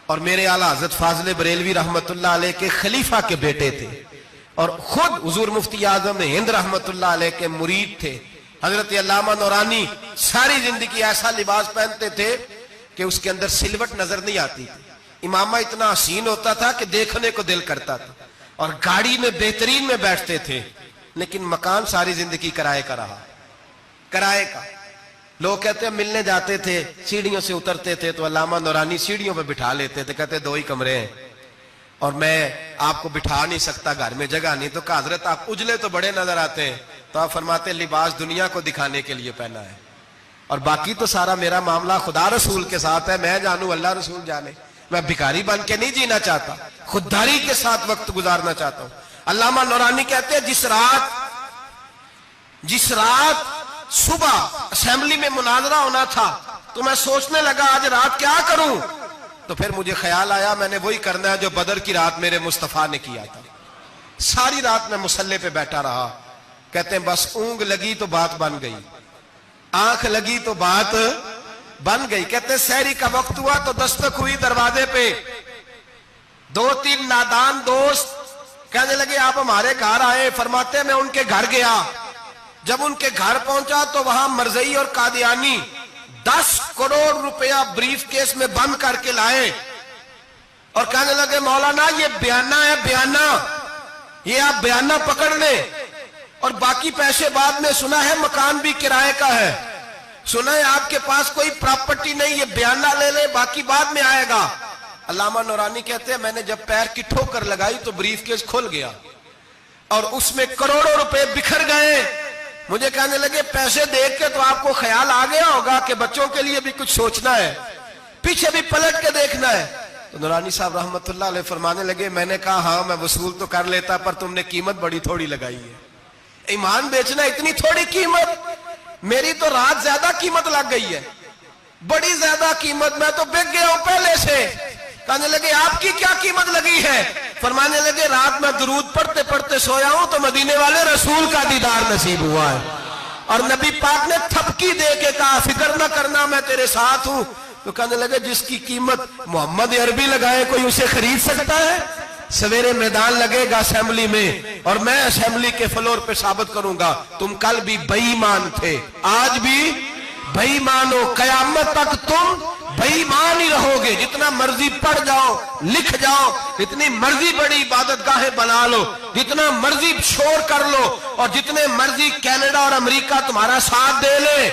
اور میرے اعلیٰ حضرت فاضل بریلوی رحمت اللہ علیہ کے خلیفہ کے بیٹے تھے، اور خود حضور مفتی اعظم ہند رحمت اللہ علیہ کے مرید تھے. حضرت علامہ نورانی ساری زندگی ایسا لباس پہنتے تھے کہ اس کے اندر سلوٹ نظر نہیں آتی تھی. امامہ اتنا حسین ہوتا تھا کہ دیکھنے کو دل کرتا تھا، اور گاڑی میں بہترین میں بیٹھتے تھے. لیکن مکان ساری زندگی کرائے کا رہا، کرائے کا. لوگ کہتے ہیں ملنے جاتے تھے سیڑھیوں سے اترتے تھے تو علامہ نورانی سیڑھیوں پہ بٹھا لیتے تھے، کہتے 2 ہی کمرے ہیں اور میں آپ کو بٹھا نہیں سکتا، گھر میں جگہ نہیں. تو کہا حضرت آپ اجلے تو بڑے نظر آتے ہیں. تو آپ فرماتے لباس دنیا کو دکھانے کے لیے پہنا ہے، اور باقی تو سارا میرا معاملہ خدا رسول کے ساتھ ہے. میں جانوں اللہ رسول جانے. میں بھکاری بن کے نہیں جینا چاہتا، خودداری کے ساتھ وقت گزارنا چاہتا ہوں. علامہ نورانی کہتے ہیں جس رات صبح اسمبلی میں مناظرہ ہونا تھا تو میں سوچنے لگا آج رات کیا کروں. تو پھر مجھے خیال آیا میں نے وہی کرنا ہے جو بدر کی رات میرے مصطفیٰ نے کیا تھا. ساری رات میں مصلے پہ بیٹھا رہا. کہتے ہیں بس اونگ لگی تو بات بن گئی، آنکھ لگی تو بات بن گئی. کہتے ہیں سحری کا وقت ہوا تو دستک ہوئی دروازے پہ. 2-3 نادان دوست کہنے لگے آپ ہمارے گھر آئے. فرماتے میں ان کے گھر گیا. جب ان کے گھر پہنچا تو وہاں مرزئی اور قادیانی 10 کروڑ روپیہ بریف کیس میں بند کر کے لائے اور کہنے لگے مولانا یہ بیانہ ہے، بیانہ، یہ آپ بیانہ پکڑ لیں، اور باقی پیسے بعد میں سنا ہے مکان بھی کرائے کا ہے، سنا ہے آپ کے پاس کوئی پراپرٹی نہیں، یہ بیانہ لے لے باقی بعد میں آئے گا. علامہ نورانی کہتے ہیں میں نے جب پیر کی ٹھوکر لگائی تو بریف کیس کھل گیا اور اس میں کروڑوں روپے بکھر گئے. مجھے کہنے لگے پیسے دیکھ کے تو آپ کو خیال آ گیا ہوگا کہ بچوں کے لیے بھی کچھ سوچنا ہے، پیچھے بھی پلٹ کے دیکھنا ہے. تو نورانی صاحب رحمت اللہ علیہ فرمانے لگے میں نے کہا ہاں میں وصول تو کر لیتا پر تم نے قیمت بڑی تھوڑی لگائی ہے. ایمان بیچنا اتنی تھوڑی قیمت، میری تو رات زیادہ قیمت لگ گئی ہے، بڑی زیادہ قیمت، میں تو بک گیا ہوں پہلے سے. کہنے لگے آپ کی کیا قیمت لگی ہے؟ فرمانے لگے رات میں درود پڑھتے پڑھتے سویا ہوں تو مدینے والے رسول کا دیدار نصیب ہوا ہے، اور نبی پاک نے تھپکی دے کے کہا فکر نہ کرنا میں تیرے ساتھ ہوں. تو کہنے لگے جس کی قیمت محمد عربی لگائے کوئی اسے خرید سکتا ہے؟ سویرے میدان لگے گا اسمبلی میں اور میں اسمبلی کے فلور پہ ثابت کروں گا تم کل بھی بے ایمان تھے، آج بھی بے ایمان ہو، قیامت تک تم بے ایمان ہی رہو گے. جتنا مرضی پڑھ جاؤ، لکھ جاؤ، جتنی مرضی بڑی عبادت گاہیں بنا لو، جتنا مرضی شور کر لو، اور جتنے مرضی کینیڈا اور امریکہ تمہارا ساتھ دے لے،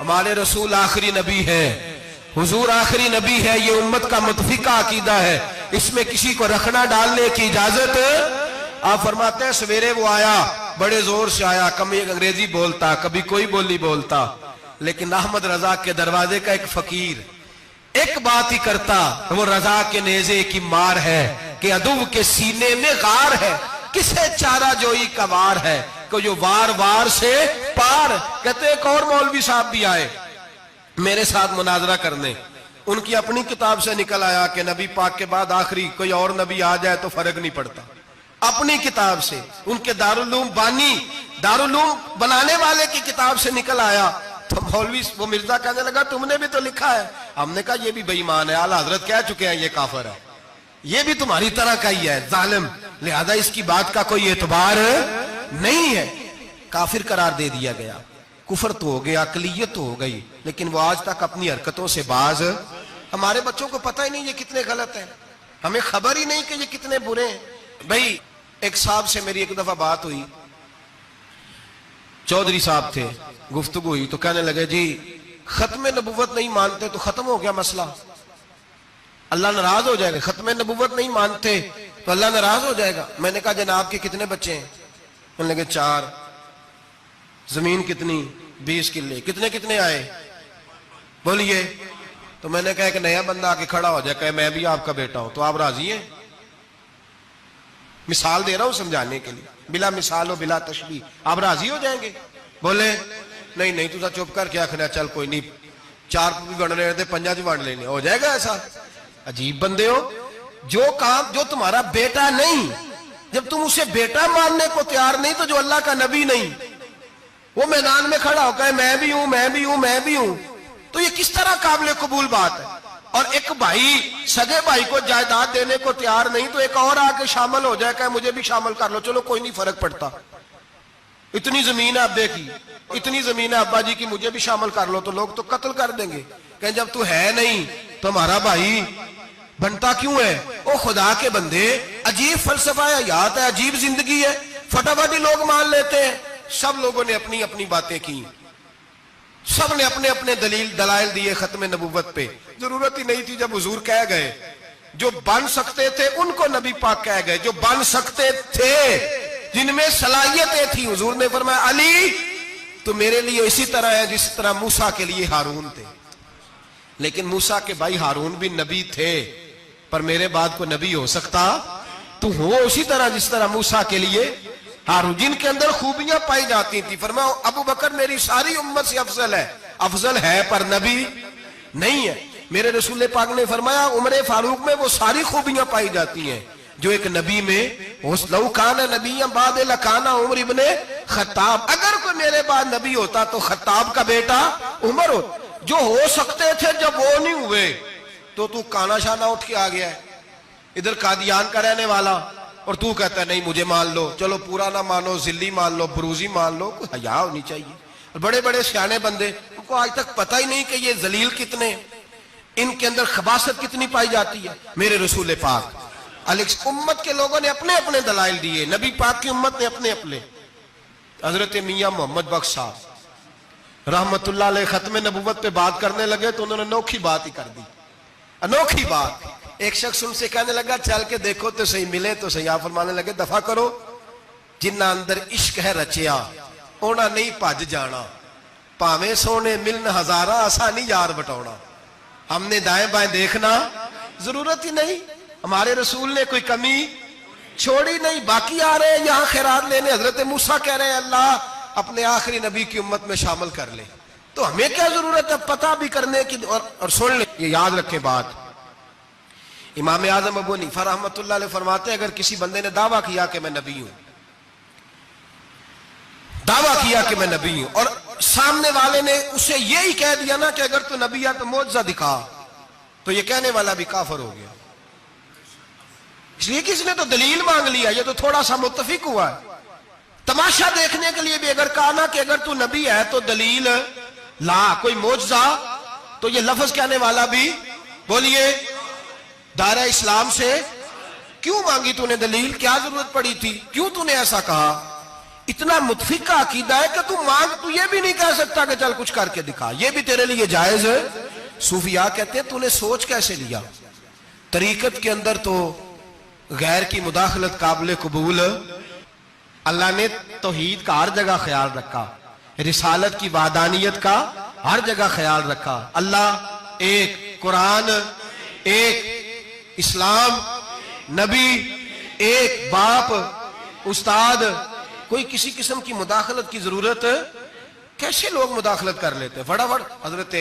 ہمارے رسول آخری نبی ہے، حضور آخری نبی ہے، یہ امت کا متفقہ عقیدہ ہے، اس میں کسی کو رکھنا ڈالنے کی اجازت۔ آپ فرماتے ہیں سویرے وہ آیا، بڑے زور سے آیا، کبھی انگریزی بولتا، کبھی کوئی بولی بولتا، لیکن احمد رضا کے دروازے کا ایک فقیر ایک بات ہی کرتا، وہ رضا کے نیزے کی مار ہے کہ عدو کے سینے میں غار ہے، کسے چارہ جوئی کا وار ہے کہ جو وار وار سے پار۔ کہتے ایک اور مولوی صاحب بھی آئے میرے ساتھ مناظرہ کرنے، ان کی اپنی کتاب سے نکل آیا کہ نبی پاک کے بعد آخری کوئی اور نبی آ جائے تو فرق نہیں پڑتا، اپنی کتاب سے، ان کے دارالعلوم بانی، دارالعلوم بنانے والے کی کتاب سے نکل آیا۔ تو مولوی وہ مرزا کہنے لگا تم نے بھی تو لکھا ہے، ہم نے کہا یہ بھی بے ایمان ہے، اعلیٰ حضرت کہہ چکے ہیں یہ کافر ہے، یہ بھی تمہاری طرح کا ہی ہے ظالم، لہذا اس کی بات کا کوئی اعتبار نہیں ہے، کافر قرار دے دیا گیا۔ کفر تو ہو گیا، اقلیت تو ہو گئی، لیکن وہ آج تک اپنی حرکتوں سے باز۔ ہمارے بچوں کو پتہ ہی نہیں یہ کتنے غلط ہیں، ہمیں خبر ہی نہیں کہ یہ کتنے برے ہیں۔ بھائی ایک صاحب سے میری ایک دفعہ بات ہوئی، چودھری صاحب تھے، گفتگو ہوئی تو کہنے لگے جی ختم نبوت نہیں مانتے تو ختم ہو گیا مسئلہ، اللہ ناراض ہو جائے گا، ختم نبوت نہیں مانتے تو اللہ ناراض ہو جائے گا۔ میں نے کہا جناب کے کتنے بچے ہیں؟ کہنے لگے 4۔ زمین کتنی؟ 20 کلے۔ کتنے کتنے آئے بولیے؟ تو میں نے کہا ایک نیا بندہ آ کے کھڑا ہو جائے کہ میں بھی آپ کا بیٹا ہوں، تو آپ راضی ہیں؟ مثال دے رہا ہوں سمجھانے کے لیے، بلا مثال و بلا تشبیہ، آپ راضی ہو جائیں گے؟ بولے نہیں تو چپ کر کیا کھڑا، چل کوئی نہیں، 4 بھی بن رہے تھے 5 بھی بن لینے، ہو جائے گا ایسا؟ عجیب بندے ہو، جو کام جو تمہارا بیٹا نہیں، جب تم اسے بیٹا ماننے کو تیار نہیں تو جو اللہ کا نبی نہیں، وہ میدان میں کھڑا ہو کہ میں بھی ہوں میں بھی ہوں میں بھی ہوں، تو یہ کس طرح قابل قبول بات ہے؟ اور ایک بھائی سگے بھائی کو جائیداد دینے کو تیار نہیں تو ایک اور آ کے شامل ہو جائے کہ مجھے بھی شامل کر لو، چلو کوئی نہیں فرق پڑتا، اتنی زمین ہے ابے کی، اتنی زمین ہے ابا جی کی، مجھے بھی شامل کر لو، تو لوگ تو قتل کر دیں گے کہ جب تو ہے نہیں تو ہمارا بھائی بنتا کیوں ہے؟ او خدا کے بندے، عجیب فلسفہ حیات ہے، عجیب زندگی ہے، فٹافٹ لوگ مان لیتے ہیں۔ سب لوگوں نے اپنی اپنی باتیں کی، سب نے اپنے اپنے دلائل دیے ختم نبوت پہ، ضرورت ہی نہیں تھی، جب حضور کہہ گئے، جو بن سکتے تھے ان کو نبی پاک کہہ گئے، جو بن سکتے تھے جن میں صلاحیتیں تھی، حضور نے فرمایا علی تو میرے لیے اسی طرح ہے جس طرح موسیٰ کے لیے ہارون تھے، لیکن موسیٰ کے بھائی ہارون بھی نبی تھے، پر میرے بعد کو نبی ہو سکتا تو ہو اسی طرح جس طرح موسیٰ کے لیے ہارون، جن کے اندر خوبیاں پائی جاتی تھی۔ فرمایا ابو بکر میری ساری امت سے افضل ہے پر نبی نہیں ہے۔ میرے رسول پاک نے فرمایا عمر فاروق میں وہ ساری خوبیاں پائی جاتی ہیں جو ایک نبی میں، لو کان نبی بعد لکان عمر ابن خطاب، اگر کوئی میرے بعد نبی ہوتا تو خطاب کا بیٹا عمر ہوتا۔ جو ہو سکتے تھے جب وہ نہیں ہوئے تو کانا شانہ اٹھ کے آ گیا ہے، ادھر قادیان کا رہنے والا، اور تو کہتا ہے نہیں مجھے مان لو، چلو پورا نہ مانو، ذلی مان لو، بروزی مان لو، کوئی حیا ہونی چاہیے۔ اور بڑے بڑے سیانے بندے، ان کو آج تک پتہ ہی نہیں کہ یہ ذلیل کتنے، ان کے اندر خباثت کتنی پائی جاتی ہے۔ میرے رسول پاک امت کے لوگوں نے اپنے اپنے دلائل دیے، نبی پاک کی امت نے اپنے اپنے۔ حضرت میاں محمد بخش صاحب رحمت اللہ علیہ ختم نبوت پہ بات کرنے لگے تو انہوں نے انوکھی بات ہی کر دی، انوکھی بات۔ ایک شخص ان سے کہنے لگا چل کے دیکھو تو صحیح، ملے تو صحیح۔ آپ فرمانے لگے دفع کرو، جنہ اندر عشق ہے رچیا اونا نہیں پج جانا، پاویں سونے ملن ہزارہ آسانی یار بٹونا۔ ہم نے دائیں بائیں دیکھنا ضرورت ہی نہیں، ہمارے رسول نے کوئی کمی چھوڑی نہیں، باقی آ رہے ہیں یہاں خیرات لینے۔ حضرت موسیٰ کہہ رہے ہیں اللہ اپنے آخری نبی کی امت میں شامل کر لے، تو ہمیں کیا ضرورت ہے پتہ بھی کرنے کی؟ اور سن لیں، یہ یاد رکھیں بات، امام اعظم ابو حنیفہ رحمۃ اللہ علیہ فرماتے ہیں اگر کسی بندے نے دعویٰ کیا کہ میں نبی ہوں، دعویٰ کیا کہ میں نبی ہوں، اور سامنے والے نے اسے یہی کہہ دیا نا کہ اگر تو نبی ہے تو معجزہ دکھا، تو یہ کہنے والا بھی کافر ہو گیا، اس لیے کہ اس نے تو دلیل مانگ لیا، یہ تو تھوڑا سا متفق ہوا ہے۔ تماشا دیکھنے کے لیے بھی اگر کہا نا کہ اگر تو نبی ہے تو دلیل لا، کوئی معجزہ، تو یہ لفظ کہنے والا بھی بولیے دائرہ اسلام سے کیوں مانگی تو نے دلیل؟ کیا ضرورت پڑی تھی؟ کیوں تو نے ایسا کہا؟ اتنا متفقہ عقیدہ ہے کہ تو مانگ تو یہ بھی نہیں کہہ سکتا کہ چل کچھ کر کے دکھا، یہ بھی تیرے لیے جائز ہے۔ صوفیاء کہتے ہیں تو نے سوچ کیسے لیا؟ طریقت کے اندر تو غیر کی مداخلت قابل قبول۔ اللہ نے توحید کا ہر جگہ خیال رکھا، رسالت کی وحدانیت کا ہر جگہ خیال رکھا۔ اللہ ایک، قرآن ایک، اسلام، نبی ایک، باپ، استاد، کوئی کسی قسم کی مداخلت کی ضرورت کیسے لوگ مداخلت کر لیتے ہیں؟ فٹافٹ حضرت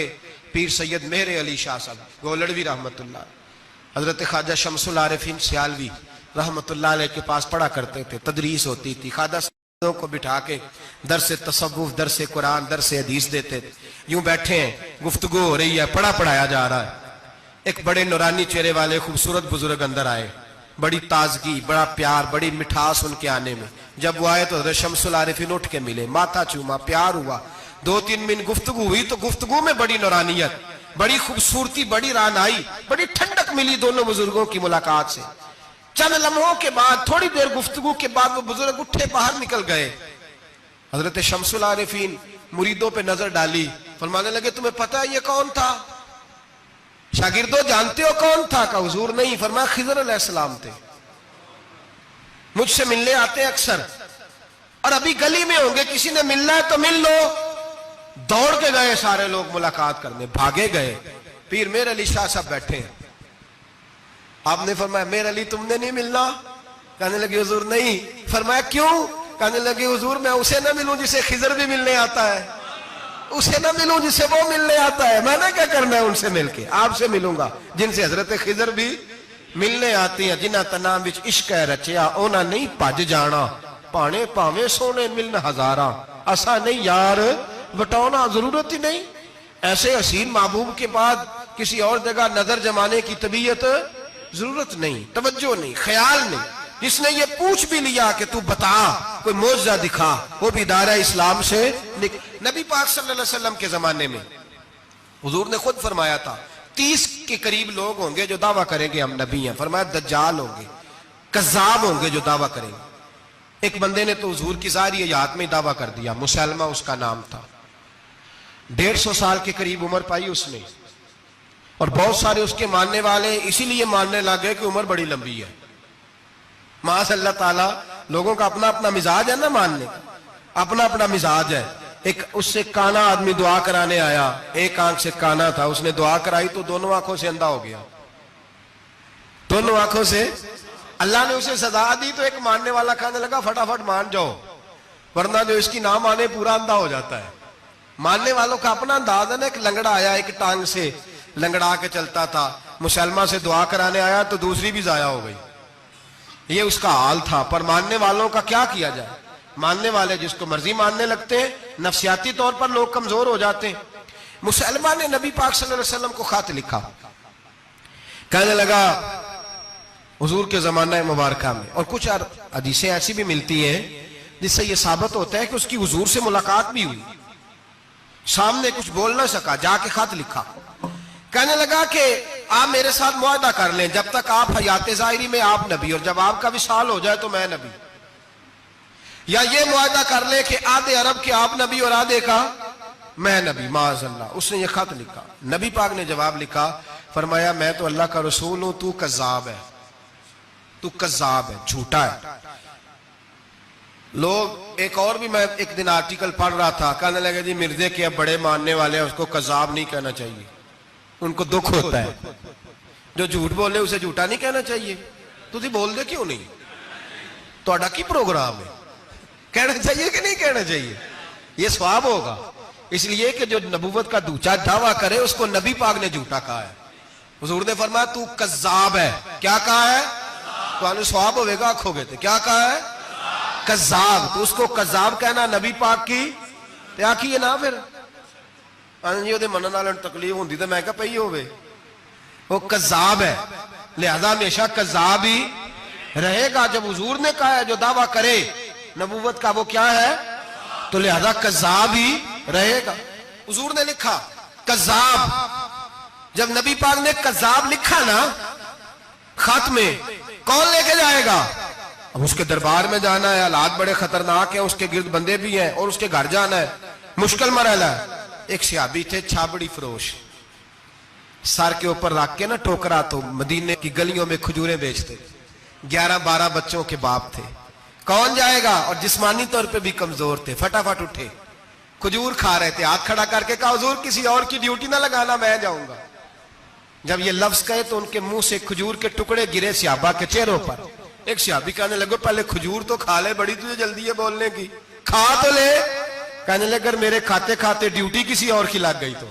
پیر سید مہر علی شاہ صاحب گولڑوی رحمت اللہ، حضرت خواجہ شمس العارفین سیالوی رحمت اللہ علیہ کے پاس پڑھا کرتے تھے، تدریس ہوتی تھی، خواجہ صاحبوں کو بٹھا کے درس تصوف، درس قرآن، درس حدیث دیتے تھے۔ یوں بیٹھے ہیں، گفتگو ہو رہی ہے، پڑھایا جا رہا ہے، ایک بڑے نورانی چہرے والے خوبصورت بزرگ اندر آئے، بڑی تازگی، بڑا پیار، بڑی مٹھاس ان کے آنے میں۔ جب وہ آئے تو حضرت شمس العارفین اٹھ کے ملے، ماتھا چوما، پیار ہوا، 2-3 منٹ گفتگو ہوئی تو گفتگو میں بڑی نورانیت، بڑی خوبصورتی، بڑی رانائی، بڑی ٹھنڈک ملی دونوں بزرگوں کی ملاقات سے۔ چند لمحوں کے بعد، تھوڑی دیر گفتگو کے بعد وہ بزرگ اٹھے باہر نکل گئے۔ حضرت شمس العارفین مریدوں پہ نظر ڈالی، فرمانے لگے تمہیں پتہ ہے یہ کون تھا؟ شاگردوں جانتے ہو کون تھا؟ کہا حضور نہیں۔ فرمایا خضر علیہ السلام تھے، مجھ سے ملنے آتے ہیں اکثر، اور ابھی گلی میں ہوں گے، کسی نے ملنا ہے تو مل لو۔ دوڑ کے گئے سارے لوگ ملاقات کرنے، بھاگے گئے۔ پیر میر علی شاہ صاحب بیٹھے ہیں، آپ نے فرمایا میر علی تم نے نہیں ملنا؟ کہنے لگے حضور نہیں۔ فرمایا کیوں؟ کہنے لگے حضور میں اسے نہ ملوں جسے خضر بھی ملنے آتا ہے، اسے نہ ملوں جس سے وہ ملنے آتا ہے، میں نے کیا کرنا ہے ان سے مل کے؟ آپ سے ملوں گا جن سے حضرت خضر بھی ملنے آتی ہیں۔ جنہ تنا وچ عشق ہے رچیا اونا نہیں پج جانا، پانے پاویں سونے ملن ہزاراں، اسا نہیں یار بٹاؤنا، ضرورت ہی نہیں۔ ایسے حسین محبوب کے بعد کسی اور جگہ نظر جمانے کی طبیعت ضرورت نہیں، توجہ نہیں، خیال نہیں۔ جس نے یہ پوچھ بھی لیا کہ تو بتا، کوئی معجزہ دکھا، وہ بھی دائرہ اسلام سے نبی پاک صلی اللہ علیہ وسلم کے زمانے میں حضور نے خود فرمایا تھا 30 کے قریب لوگ ہوں گے جو دعویٰ کریں گے ہم نبی ہیں۔ فرمایا دجال ہوں گے، کذاب ہوں گے جو دعویٰ کریں گے۔ ایک بندے نے تو حضور کی ظاہری حیات میں دعویٰ کر دیا، مسلمہ اس کا نام تھا، 150 سال کے قریب عمر پائی اس نے، اور بہت سارے اس کے ماننے والے اسی لیے ماننے لگے کہ عمر بڑی لمبی ہے۔ معاذ اللہ تعالیٰ، لوگوں کا اپنا اپنا مزاج ہے نا، ماننے کا اپنا اپنا مزاج ہے۔ ایک اس سے کانا آدمی دعا کرانے آیا، ایک آنکھ سے کانا تھا، اس نے دعا کرائی تو دونوں آنکھوں سے اندھا ہو گیا، دونوں آنکھوں سے۔ اللہ نے اسے سزا دی تو ایک ماننے والا کہنے لگا فٹافٹ مان جاؤ، ورنہ جو اس کی نہ مانے پورا اندھا ہو جاتا ہے۔ ماننے والوں کا اپنا انداز ہے نا۔ ایک لنگڑا آیا، ایک ٹانگ سے لنگڑا کے چلتا تھا، مسلمہ سے دعا کرانے آیا تو دوسری بھی ضائع ہو گئی، یہ اس کا حال تھا۔ پر ماننے والوں کا کیا کیا جائے؟ ماننے والے جس کو مرضی ماننے لگتے ہیں، نفسیاتی طور پر لوگ کمزور ہو جاتے ہیں۔ مسلمہ نے نبی پاک صلی اللہ علیہ وسلم کو خط لکھا، کہنے لگا حضور کے زمانہ مبارکہ میں، اور کچھ حدیثیں ایسی بھی ملتی ہیں جس سے یہ ثابت ہوتا ہے کہ اس کی حضور سے ملاقات بھی ہوئی، سامنے کچھ بول نہ سکا، جا کے خط لکھا، کہنے لگا کہ آپ میرے ساتھ معاہدہ کر لیں، جب تک آپ حیات ظاہری میں آپ نبی، اور جب آپ کا وصال ہو جائے تو میں نبی، یا یہ معاہدہ کر لیں کہ آدھے عرب کے آپ نبی اور آدھے کا میں نبی۔ معاذ اللہ، اس نے یہ خط لکھا۔ نبی پاک نے جواب لکھا، فرمایا میں تو اللہ کا رسول ہوں، تو کذاب ہے، تو کذاب ہے، جھوٹا ہے۔ لوگ ایک اور بھی، میں ایک دن آرٹیکل پڑھ رہا تھا، کہنے لگے جی مرزے کے اب بڑے ماننے والے ہیں، اس کو کذاب نہیں کہنا چاہیے، ان کو دکھ ہوتا ہے، جو جھوٹ بولے اسے جھوٹا نہیں کہنا چاہیے۔ تو تھی بول دے کیوں نہیں؟ تو اڈا کی پروگرام ہے، کہنا چاہیے کہ نہیں کہنا چاہیے؟ یہ ثواب ہوگا، اس لیے کہ جو نبوت کا دوچا دعویٰ کرے اس کو نبی پاک نے جھوٹا کہا ہے۔ حضور نے فرمایا تو کذاب ہے، کیا کہا ہے؟ تو آنے ثواب ہوئے گا، آنکھوں گے تھے، کیا کہا ہے؟ کذاب۔ تو اس کو کذاب کہنا نبی پاک کی کیا کیے نا، پھر جی وہ منن والے تکلیف ہوندی تو میں کہا پئی ہوئے، وہ کذاب ہے، لہذا ہمیشہ کذاب ہی رہے گا۔ جب حضور نے کہا ہے جو دعویٰ کرے نبوت کا وہ کیا ہے، تو لہذا کذاب ہی رہے گا۔ حضور نے لکھا کذاب، جب نبی پاک نے کذاب لکھا نا خط میں، کون لے کے جائے گا؟ اب اس کے دربار میں جانا ہے، حالات بڑے خطرناک ہیں، اس کے گرد بندے بھی ہیں اور اس کے گھر جانا ہے، مشکل مرحلہ ہے۔ ایک صحابی تھے چھابڑی فروش، سر کے اوپر رکھ کے نا ٹوکرا، تو مدینے کی گلیوں میں کھجوریں بیچتے، 11-12 بچوں کے باپ تھے، کون جائے گا؟ اور جسمانی طور پہ بھی کمزور تھے، فٹافٹ اٹھے، کھجور کھا رہے تھے، ہاتھ کھڑا کر کے کہا حضور کسی اور کی ڈیوٹی نہ لگانا، میں جاؤں گا۔ جب یہ لفظ کہے تو ان کے منہ سے کھجور کے ٹکڑے گرے صحابہ کے چہروں پر۔ ایک صحابی کہنے لگے پہلے کھجور تو کھا لے، بڑی تجھے جلدی ہے بولنے کی، کھا تو لے۔ کہنے لگے اگر میرے کھاتے کھاتے ڈیوٹی کسی اور کی لگ گئی تو،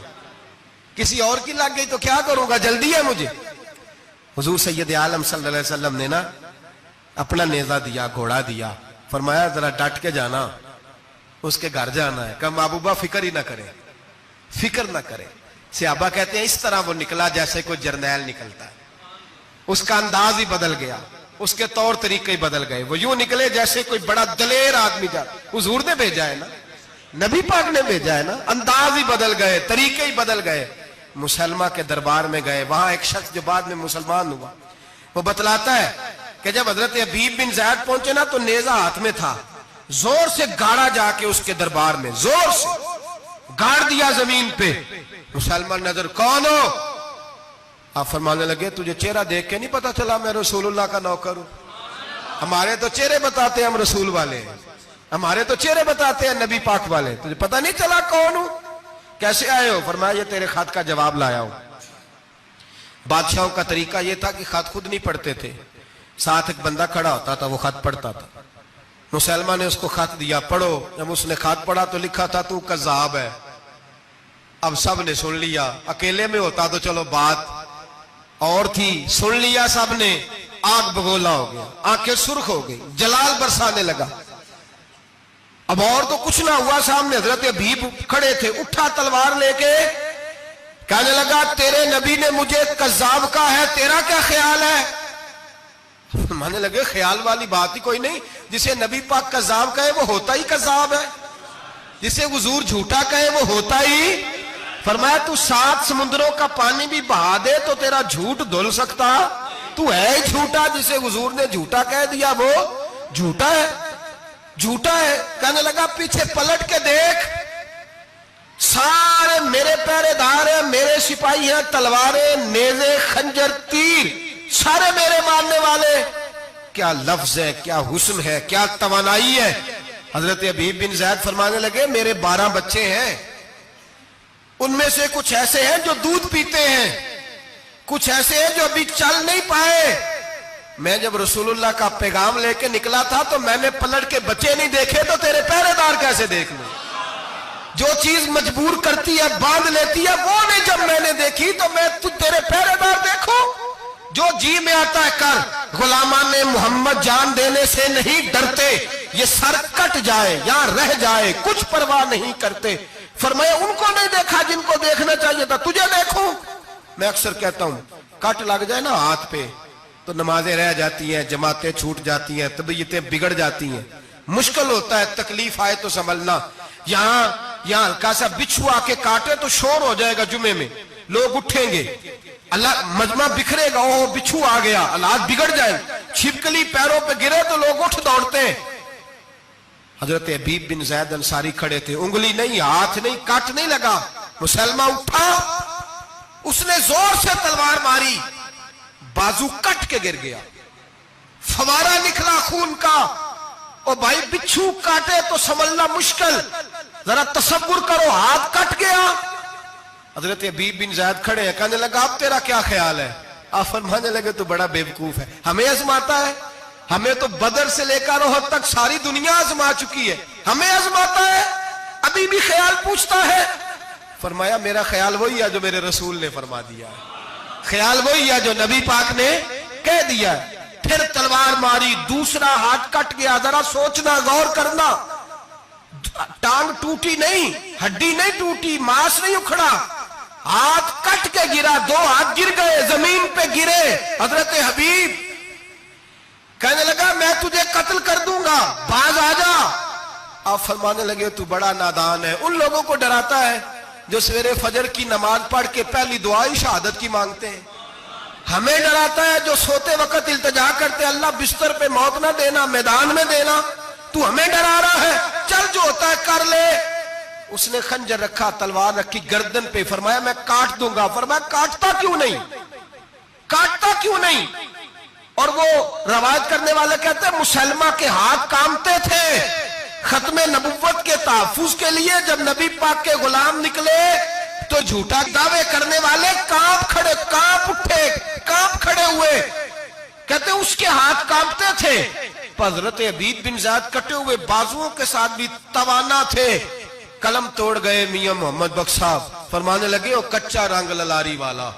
کسی اور کی لگ گئی تو کیا کروں گا، جلدی ہے مجھے۔ حضور سید عالم صلی اللہ علیہ وسلم نے نا اپنا نیزہ دیا، گھوڑا دیا، فرمایا ذرا ڈٹ کے جانا، اس کے گھر جانا ہے۔ کہا محبوبہ فکر ہی نہ کرے، فکر نہ کرے۔ صحابہ کہتے ہیں اس طرح وہ نکلا جیسے کوئی جرنیل نکلتا ہے، اس کا انداز ہی بدل گیا، اس کے طور طریقے ہی بدل گئے، وہ یوں نکلے جیسے کوئی بڑا دلیر آدمی جا۔ حضور نے بھیجا ہے نا، نبی پاک نے بھیجا ہے نا، انداز ہی بدل گئے، طریقے ہی بدل گئے۔ مسلمہ کے دربار میں گئے، وہاں ایک شخص جو بعد میں مسلمان ہوا، وہ بتلاتا ہے کہ جب حضرت حبیب بن زید پہنچے نا تو نیزہ ہاتھ میں تھا، زور سے گاڑا جا کے اس کے دربار میں، زور سے گاڑ دیا زمین پہ۔ مسلمان نظر، کون ہو؟ آپ فرمانے لگے تجھے چہرہ دیکھ کے نہیں پتا چلا میں رسول اللہ کا نوکر ہوں؟ ہمارے تو چہرے بتاتے ہیں ہم رسول والے ہیں، ہمارے تو چہرے بتاتے ہیں نبی پاک والے، تجھے پتا نہیں چلا کون ہوں؟ کیسے آئے ہو؟ فرمایا یہ تیرے خط کا جواب لایا ہوں۔ بادشاہوں کا طریقہ یہ تھا کہ خط خود نہیں پڑھتے تھے، ساتھ ایک بندہ کھڑا ہوتا تھا، وہ خط پڑھتا تھا۔ مسلمان نے اس کو خط دیا، پڑھو۔ جب اس نے خط پڑھا تو لکھا تھا تو کذاب ہے۔ اب سب نے سن لیا، اکیلے میں ہوتا تو چلو بات اور تھی، سن لیا سب نے، آگ بگولا ہو گیا، آنکھیں سرخ ہو گئی، جلال برسانے لگا۔ اب اور تو کچھ نہ ہوا، سامنے حضرت حبیب کھڑے تھے، اٹھا تلوار لے کے کہنے لگا تیرے نبی نے مجھے کذاب کہا ہے، تیرا کیا خیال ہے؟ مانے لگے خیال والی بات ہی کوئی نہیں، جسے نبی پاک کذاب کہے وہ ہوتا ہی کذاب ہے، جسے حضور جھوٹا کہے وہ ہوتا ہی۔ فرمایا تو 7 سمندروں کا پانی بھی بہا دے تو تیرا جھوٹ دھل سکتا، تو ہے ہی جھوٹا، جسے حضور نے جھوٹا کہہ دیا وہ جھوٹا ہے، جھوٹا ہے۔ کہنے لگا پیچھے پلٹ کے دیکھ، سارے میرے پہرے دار ہیں، میرے سپاہی ہیں، تلواریں، نیزے، خنجر، تیر، سارے میرے ماننے والے۔ کیا لفظ ہے، کیا حسن ہے، کیا توانائی ہے۔ حضرت حبیب بن زید فرمانے لگے میرے 12 بچے ہیں، ان میں سے کچھ ایسے ہیں جو دودھ پیتے ہیں، کچھ ایسے ہیں جو ابھی چل نہیں پائے۔ میں جب رسول اللہ کا پیغام لے کے نکلا تھا تو میں نے پلٹ کے بچے نہیں دیکھے تو تیرے پہرے دار کیسے دیکھ لوں؟ جو چیز مجبور کرتی ہے، باندھ لیتی ہے، وہ نہیں جب میں نے دیکھی تو میں تیرے پہرے دار دیکھوں؟ جو جی میں آتا ہے کر، غلامان محمد جان دینے سے نہیں ڈرتے، یہ سر کٹ جائے یا رہ جائے کچھ پرواہ نہیں کرتے۔ فرمایا ان کو نہیں دیکھا جن کو دیکھنا چاہیے تھا، تجھے دیکھوں؟ میں اکثر کہتا ہوں کٹ لگ جائے نا ہاتھ پہ تو نمازیں رہ جاتی ہیں، جماعتیں چھوٹ جاتی ہیں، طبیعتیں بگڑ جاتی ہیں، مشکل ہوتا ہے، تکلیف آئے تو سنبھلنا۔ یہاں ہلکا سا بچھو آ کے کاٹے تو شور ہو جائے گا، جمعے میں لوگ اٹھیں گے، اللہ مجمع بکھرے گا، اوہ بچھو آ گیا، حالات بگڑ جائیں، چھپکلی پیروں پہ گرے تو لوگ اٹھ دوڑتے ہیں۔ حضرت حبیب بن زید انصاری کھڑے تھے، انگلی نہیں، ہاتھ نہیں، کٹ نہیں لگا، مسلمہ اٹھا، اس نے زور سے تلوار ماری، بازو کٹ کے گر گیا، فوارہ نکلا خون کا۔ اور بھائی بچھو کاٹے تو سنبھلنا مشکل، ذرا تصور کرو ہاتھ کٹ گیا۔ حضرت حبیب بن زید کھڑے ہیں، کہنے لگا اب تیرا کیا خیال ہے؟ آپ فرمانے لگے تو بڑا بیوقوف ہے، ہمیں آزماتا ہے، ہمیں تو بدر سے لے کر احد تک ساری دنیا آزما چکی ہے، ہمیں آزماتا ہے، ابھی بھی خیال پوچھتا ہے۔ فرمایا میرا خیال وہی ہے جو میرے رسول نے فرما دیا ہے، خیال وہی ہے جو نبی پاک نے کہہ دیا ہے۔ پھر تلوار ماری، دوسرا ہاتھ کٹ گیا، ذرا سوچنا، غور کرنا، ٹانگ ٹوٹی نہیں، ہڈی نہیں ٹوٹی، ماس نہیں اکھڑا، ہاتھ کٹ کے گرا، 2 ہاتھ گر گئے، زمین پہ گرے۔ حضرت حبیب کہنے لگا میں تجھے قتل کر دوں گا، باز آ جا۔ آپ فرمانے لگے تو بڑا نادان ہے، ان لوگوں کو ڈراتا ہے جو سویرے فجر کی نماز پڑھ کے پہلی دعا ہی شہادت کی مانگتے ہیں۔ ہمیں ڈراتا ہے جو سوتے وقت التجا کرتے اللہ بستر پہ موت نہ دینا، میدان میں دینا، تو ہمیں ڈرا رہا ہے، چل جو ہوتا ہے کر لے۔ اس نے خنجر رکھا، تلوار رکھی گردن پہ، فرمایا میں کاٹ دوں گا۔ فرمایا کاٹتا کیوں نہیں، کاٹتا کیوں نہیں؟ اور وہ روایت کرنے والے کہتے ہیں مسلمہ کے ہاتھ کامتے تھے ختم نبوت کے تحفظ کے لیے۔ جب نبی پاک کے غلام نکلے تو جھوٹا دعوے کرنے والے کانپ اٹھے، کانپ کھڑے ہوئے، کہتے ہیں اس کے ہاتھ کانپتے تھے۔ حضرت عبید بن زید کٹے ہوئے بازوؤں کے ساتھ بھی توانا تھے، قلم توڑ گئے میاں محمد بخش صاحب، فرمانے لگے او کچا رنگ للاری والا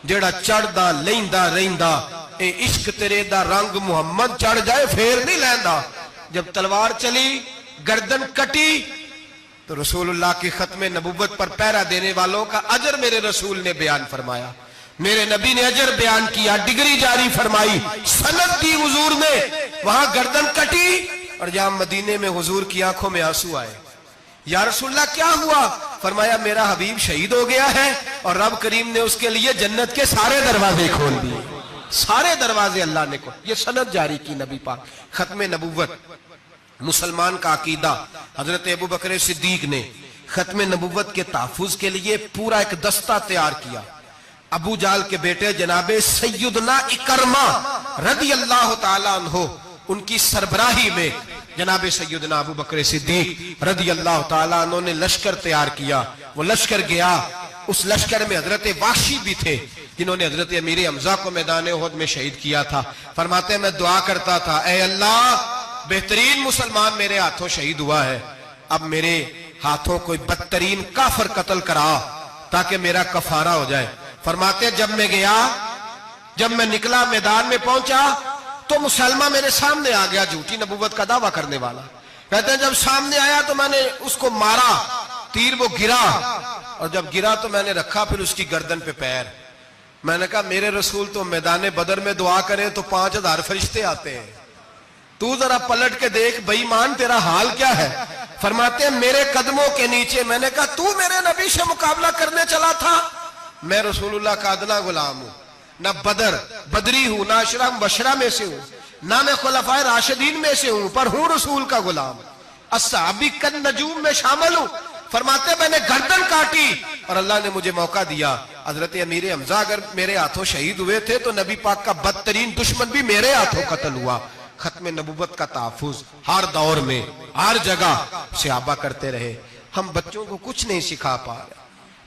جیڑا چڑھدا لیندا رہندا، اے عشق تیرے دا رنگ محمد چڑھ جائے پھر نہیں لیندا۔ جب تلوار چلی، گردن کٹی، تو رسول اللہ کی ختم نبوت پر پہرا دینے والوں کا اجر میرے رسول نے بیان فرمایا، میرے نبی نے اجر بیان کیا، ڈگری جاری فرمائی، سند دی حضور نے۔ وہاں گردن کٹی اور جہاں مدینے میں حضور کی آنکھوں میں آنسو آئے۔ یا رسول اللہ کیا ہوا؟ فرمایا میرا حبیب شہید ہو گیا ہے اور رب کریم نے اس کے لیے جنت کے سارے دروازے کھول دیے، سارے دروازے اللہ نے کھول۔ یہ سند جاری کی نبی پاک۔ ختم نبوت مسلمان کا عقیدہ، حضرت ابو بکر صدیق نے ختم نبوت کے تحفظ کے لیے پورا ایک دستہ تیار کیا۔ ابو جال کے بیٹے جناب سیدنا اکرمہ رضی اللہ تعالیٰ عنہ، ان کی سربراہی میں جناب سیدنا ابو بکر صدیق رضی اللہ تعالیٰ عنہ نے لشکر تیار کیا۔ وہ لشکر گیا، اس لشکر میں حضرت وحشی بھی تھے جنہوں نے حضرت امیر حمزہ کو میدان احد میں شہید کیا تھا۔ فرماتے ہیں میں دعا کرتا تھا اے اللہ بہترین مسلمان میرے ہاتھوں شہید ہوا ہے، اب میرے ہاتھوں کوئی بدترین کافر قتل کرا تاکہ میرا کفارہ ہو جائے۔ فرماتے ہیں جب میں گیا، جب میں نکلا میدان میں پہنچا تو مسلمہ میرے سامنے آ گیا، جھوٹی نبوت کا دعویٰ کرنے والا۔ کہتے ہیں جب سامنے آیا تو میں نے اس کو مارا، تیر وہ گرا، اور جب گرا تو میں نے رکھا پھر اس کی گردن پہ پیر۔ میں نے کہا میرے رسول تو میدان بدر میں دعا کرے تو 5000 فرشتے آتے ہیں، تو ذرا پلٹ کے دیکھ بے ایمان تیرا حال کیا ہے۔ فرماتے ہیں میرے قدموں کے نیچے، میں نے کہا تو میرے نبی سے مقابلہ کرنے چلا تھا؟ میں رسول اللہ کا ادنا غلام ہوں، نہ بدری ہوں، نہ اشرا مبشرہ میں سے ہوں، نہ میں خلفائے راشدین میں سے ہوں، پر ہوں رسول کا غلام، الصحابی کن نجوم میں شامل ہوں۔ فرماتے میں نے گردن کاٹی اور اللہ نے مجھے موقع دیا۔ حضرت امیر حمزہ اگر میرے ہاتھوں شہید ہوئے تھے تو نبی پاک کا بدترین دشمن بھی میرے ہاتھوں قتل ہوا۔ ختم نبوت کا تحفظ ہر دور میں ہر جگہ صحابہ کرتے رہے۔ ہم بچوں کو کچھ نہیں سکھا پا رہے،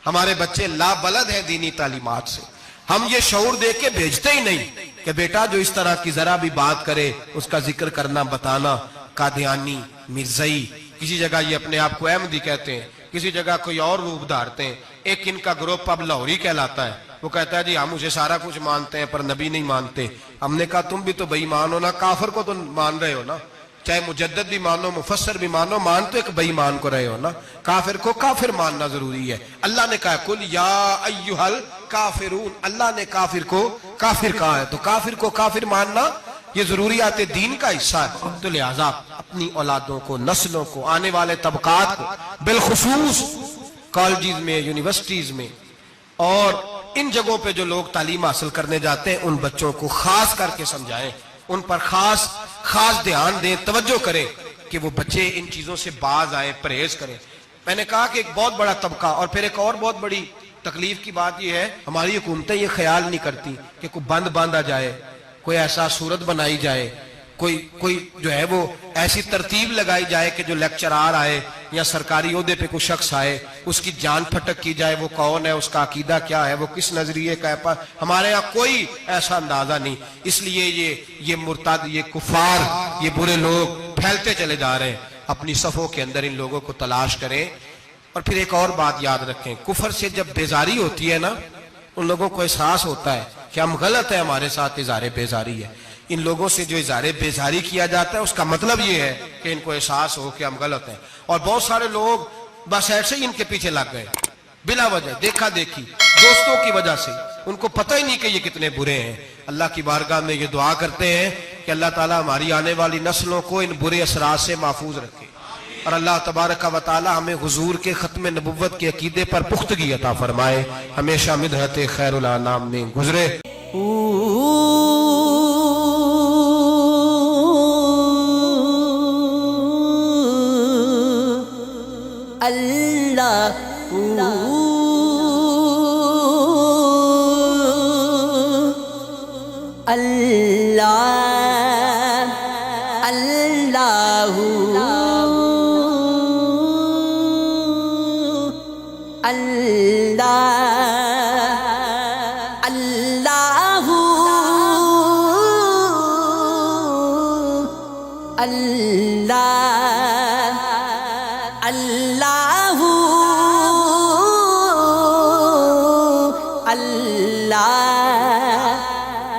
ہمارے بچے لا بلد ہیں دینی تعلیمات سے، ہم یہ شعور دے کے بھیجتے ہی نہیں کہ بیٹا جو اس طرح کی ذرا بھی بات کرے اس کا ذکر کرنا بتانا۔ قادیانی، مرزائی، کسی جگہ یہ اپنے آپ کو احمدی کہتے ہیں، کسی جگہ کوئی اور روپ دھارتے ہیں۔ ایک ان کا گروپ اب لاہوری کہلاتا ہے، وہ کہتا ہے جی ہم اسے سارا کچھ مانتے ہیں پر نبی نہیں مانتے۔ ہم نے کہا تم بھی تو بے ایمان ہو نا، کافر کو تو مان رہے ہو نا، چاہے مجدد بھی مانو مفسر بھی مانو، مان تو ایک بے ایمان کو رہے ہو نا، کافر کو کافر ماننا ضروری ہے۔ اللہ نے کہا کل یا ایھا الکافرون، اللہ نے کافر کو کافر کہا ہے تو کافر کو کافر ماننا یہ ضروریات دین کا حصہ ہے۔ تو لہٰذا اپنی اولادوں کو، نسلوں کو، آنے والے طبقات کو، بالخصوص کالجز میں، یونیورسٹیز میں اور ان جگہوں پہ جو لوگ تعلیم حاصل کرنے جاتے ہیں ان بچوں کو خاص کر کے سمجھائیں، ان پر خاص دھیان دیں، توجہ کریں کہ وہ بچے ان چیزوں سے باز آئیں، پرہیز کریں۔ میں نے کہا کہ ایک بہت بڑا طبقہ، اور پھر ایک اور بہت بڑی تکلیف کی بات یہ ہے ہماری حکومتیں یہ خیال نہیں کرتی کہ کوئی بند باندھا جائے، کوئی ایسا صورت بنائی جائے، کوئی جو ہے وہ ایسی ترتیب لگائی جائے کہ جو لیکچرار آئے یا سرکاری عہدے پہ کوئی شخص آئے اس کی جان پھٹک کی جائے، وہ کون ہے، اس کا عقیدہ کیا ہے، وہ کس نظریے کا ہے۔ ہمارے ہاں کوئی ایسا اندازہ نہیں، اس لیے یہ مرتد، یہ کفار، یہ برے لوگ پھیلتے چلے جا رہے ہیں۔ اپنی صفوں کے اندر ان لوگوں کو تلاش کریں۔ اور پھر ایک اور بات یاد رکھیں، کفر سے جب بیزاری ہوتی ہے نا، ان لوگوں کو احساس ہوتا ہے کہ ہم غلط ہیں، ہمارے ساتھ اظہار بیزاری ہے۔ ان لوگوں سے جو اظہار بیزاری کیا جاتا ہے اس کا مطلب یہ ہے کہ ان کو احساس ہو کہ ہم غلط ہیں۔ اور بہت سارے لوگ بس ایسے ہی ان کے پیچھے لگ گئے بلا وجہ، دیکھا دیکھی، دوستوں کی وجہ سے، ان کو پتہ ہی نہیں کہ یہ کتنے برے ہیں۔ اللہ کی بارگاہ میں یہ دعا کرتے ہیں کہ اللہ تعالیٰ ہماری آنے والی نسلوں کو ان برے اثرات سے محفوظ رکھے، اور اللہ تبارک و تعالی ہمیں حضور کے ختم نبوت کے عقیدے پر پختگی عطا فرمائے، ہمیشہ مدحت خیر الانام میں گزرے۔ اللہ اللہ اللہ اللہ اللہ اللہ